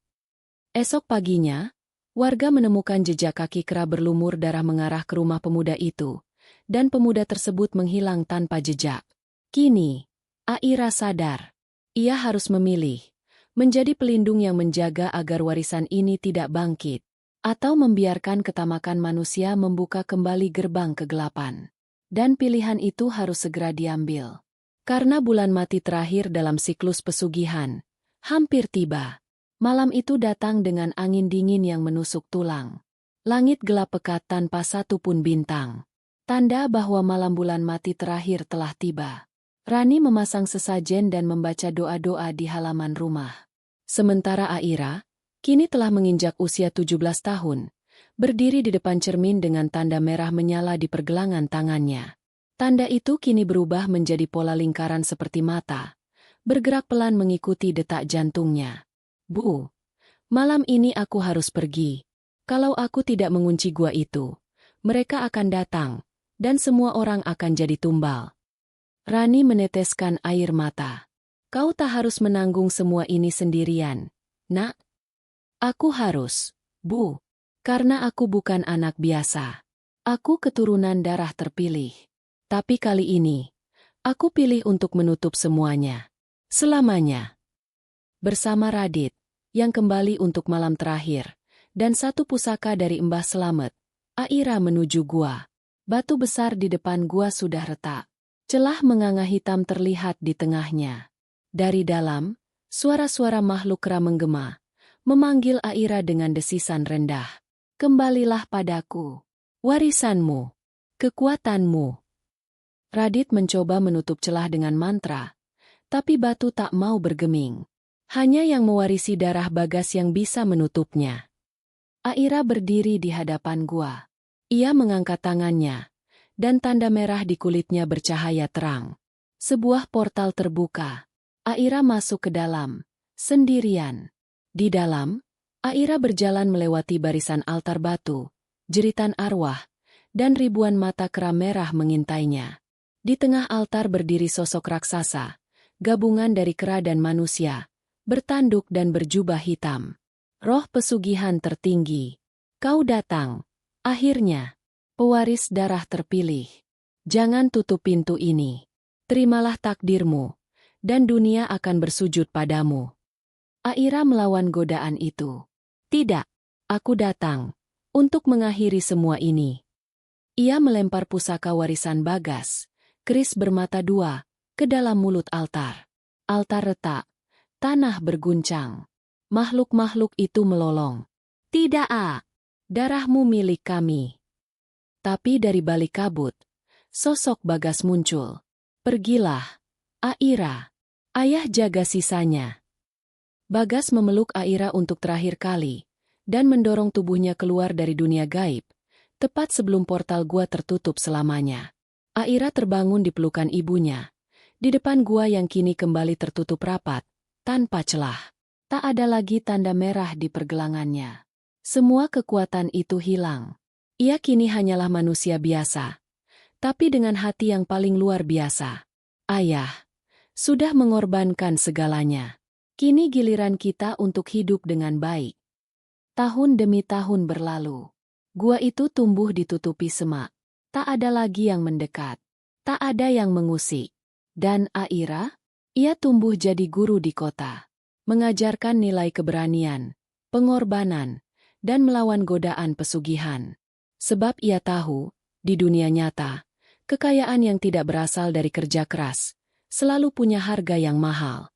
Esok paginya, warga menemukan jejak kaki kera berlumur darah mengarah ke rumah pemuda itu, dan pemuda tersebut menghilang tanpa jejak. Kini, Aira sadar. Ia harus memilih, menjadi pelindung yang menjaga agar warisan ini tidak bangkit, atau membiarkan ketamakan manusia membuka kembali gerbang kegelapan. Dan pilihan itu harus segera diambil. Karena bulan mati terakhir dalam siklus pesugihan hampir tiba. Malam itu datang dengan angin dingin yang menusuk tulang. Langit gelap pekat tanpa satu pun bintang. Tanda bahwa malam bulan mati terakhir telah tiba. Rani memasang sesajen dan membaca doa-doa di halaman rumah. Sementara Aira, kini telah menginjak usia 17 tahun, berdiri di depan cermin dengan tanda merah menyala di pergelangan tangannya. Tanda itu kini berubah menjadi pola lingkaran seperti mata, bergerak pelan mengikuti detak jantungnya. Bu, malam ini aku harus pergi. Kalau aku tidak mengunci gua itu, mereka akan datang, dan semua orang akan jadi tumbal. Rani meneteskan air mata. Kau tak harus menanggung semua ini sendirian, Nak. Aku harus, Bu, karena aku bukan anak biasa. Aku keturunan darah terpilih. Tapi kali ini, aku pilih untuk menutup semuanya. Selamanya. Bersama Radit, yang kembali untuk malam terakhir, dan satu pusaka dari Mbah Selamet, Aira menuju gua. Batu besar di depan gua sudah retak. Celah menganga hitam terlihat di tengahnya. Dari dalam, suara-suara makhluk kera menggema, memanggil Aira dengan desisan rendah. Kembalilah padaku. Warisanmu. Kekuatanmu. Radit mencoba menutup celah dengan mantra, tapi batu tak mau bergeming. Hanya yang mewarisi darah Bagas yang bisa menutupnya. Aira berdiri di hadapan gua. Ia mengangkat tangannya, dan tanda merah di kulitnya bercahaya terang. Sebuah portal terbuka. Aira masuk ke dalam, sendirian. Di dalam, Aira berjalan melewati barisan altar batu, jeritan arwah, dan ribuan mata kera merah mengintainya. Di tengah altar berdiri sosok raksasa, gabungan dari kera dan manusia, bertanduk dan berjubah hitam. Roh pesugihan tertinggi. Kau datang. Akhirnya, pewaris darah terpilih. Jangan tutup pintu ini. Terimalah takdirmu, dan dunia akan bersujud padamu. Aira melawan godaan itu. Tidak, aku datang untuk mengakhiri semua ini. Ia melempar pusaka warisan Bagas, keris bermata dua, ke dalam mulut altar. Altar retak, tanah berguncang. Makhluk-makhluk itu melolong. Tidak, darahmu milik kami. Tapi dari balik kabut, sosok Bagas muncul. Pergilah, Aira. Ayah jaga sisanya. Bagas memeluk Aira untuk terakhir kali, dan mendorong tubuhnya keluar dari dunia gaib, Tepat sebelum portal gua tertutup selamanya. Aira terbangun di pelukan ibunya. Di depan gua yang kini kembali tertutup rapat, tanpa celah. Tak ada lagi tanda merah di pergelangannya. Semua kekuatan itu hilang. Ia kini hanyalah manusia biasa. Tapi dengan hati yang paling luar biasa. Ayah sudah mengorbankan segalanya. Kini giliran kita untuk hidup dengan baik. Tahun demi tahun berlalu. Gua itu tumbuh ditutupi semak. Tak ada lagi yang mendekat. Tak ada yang mengusik. Dan Aira? Ia tumbuh jadi guru di kota. Mengajarkan nilai keberanian, pengorbanan, dan melawan godaan pesugihan. Sebab ia tahu, di dunia nyata, kekayaan yang tidak berasal dari kerja keras, selalu punya harga yang mahal.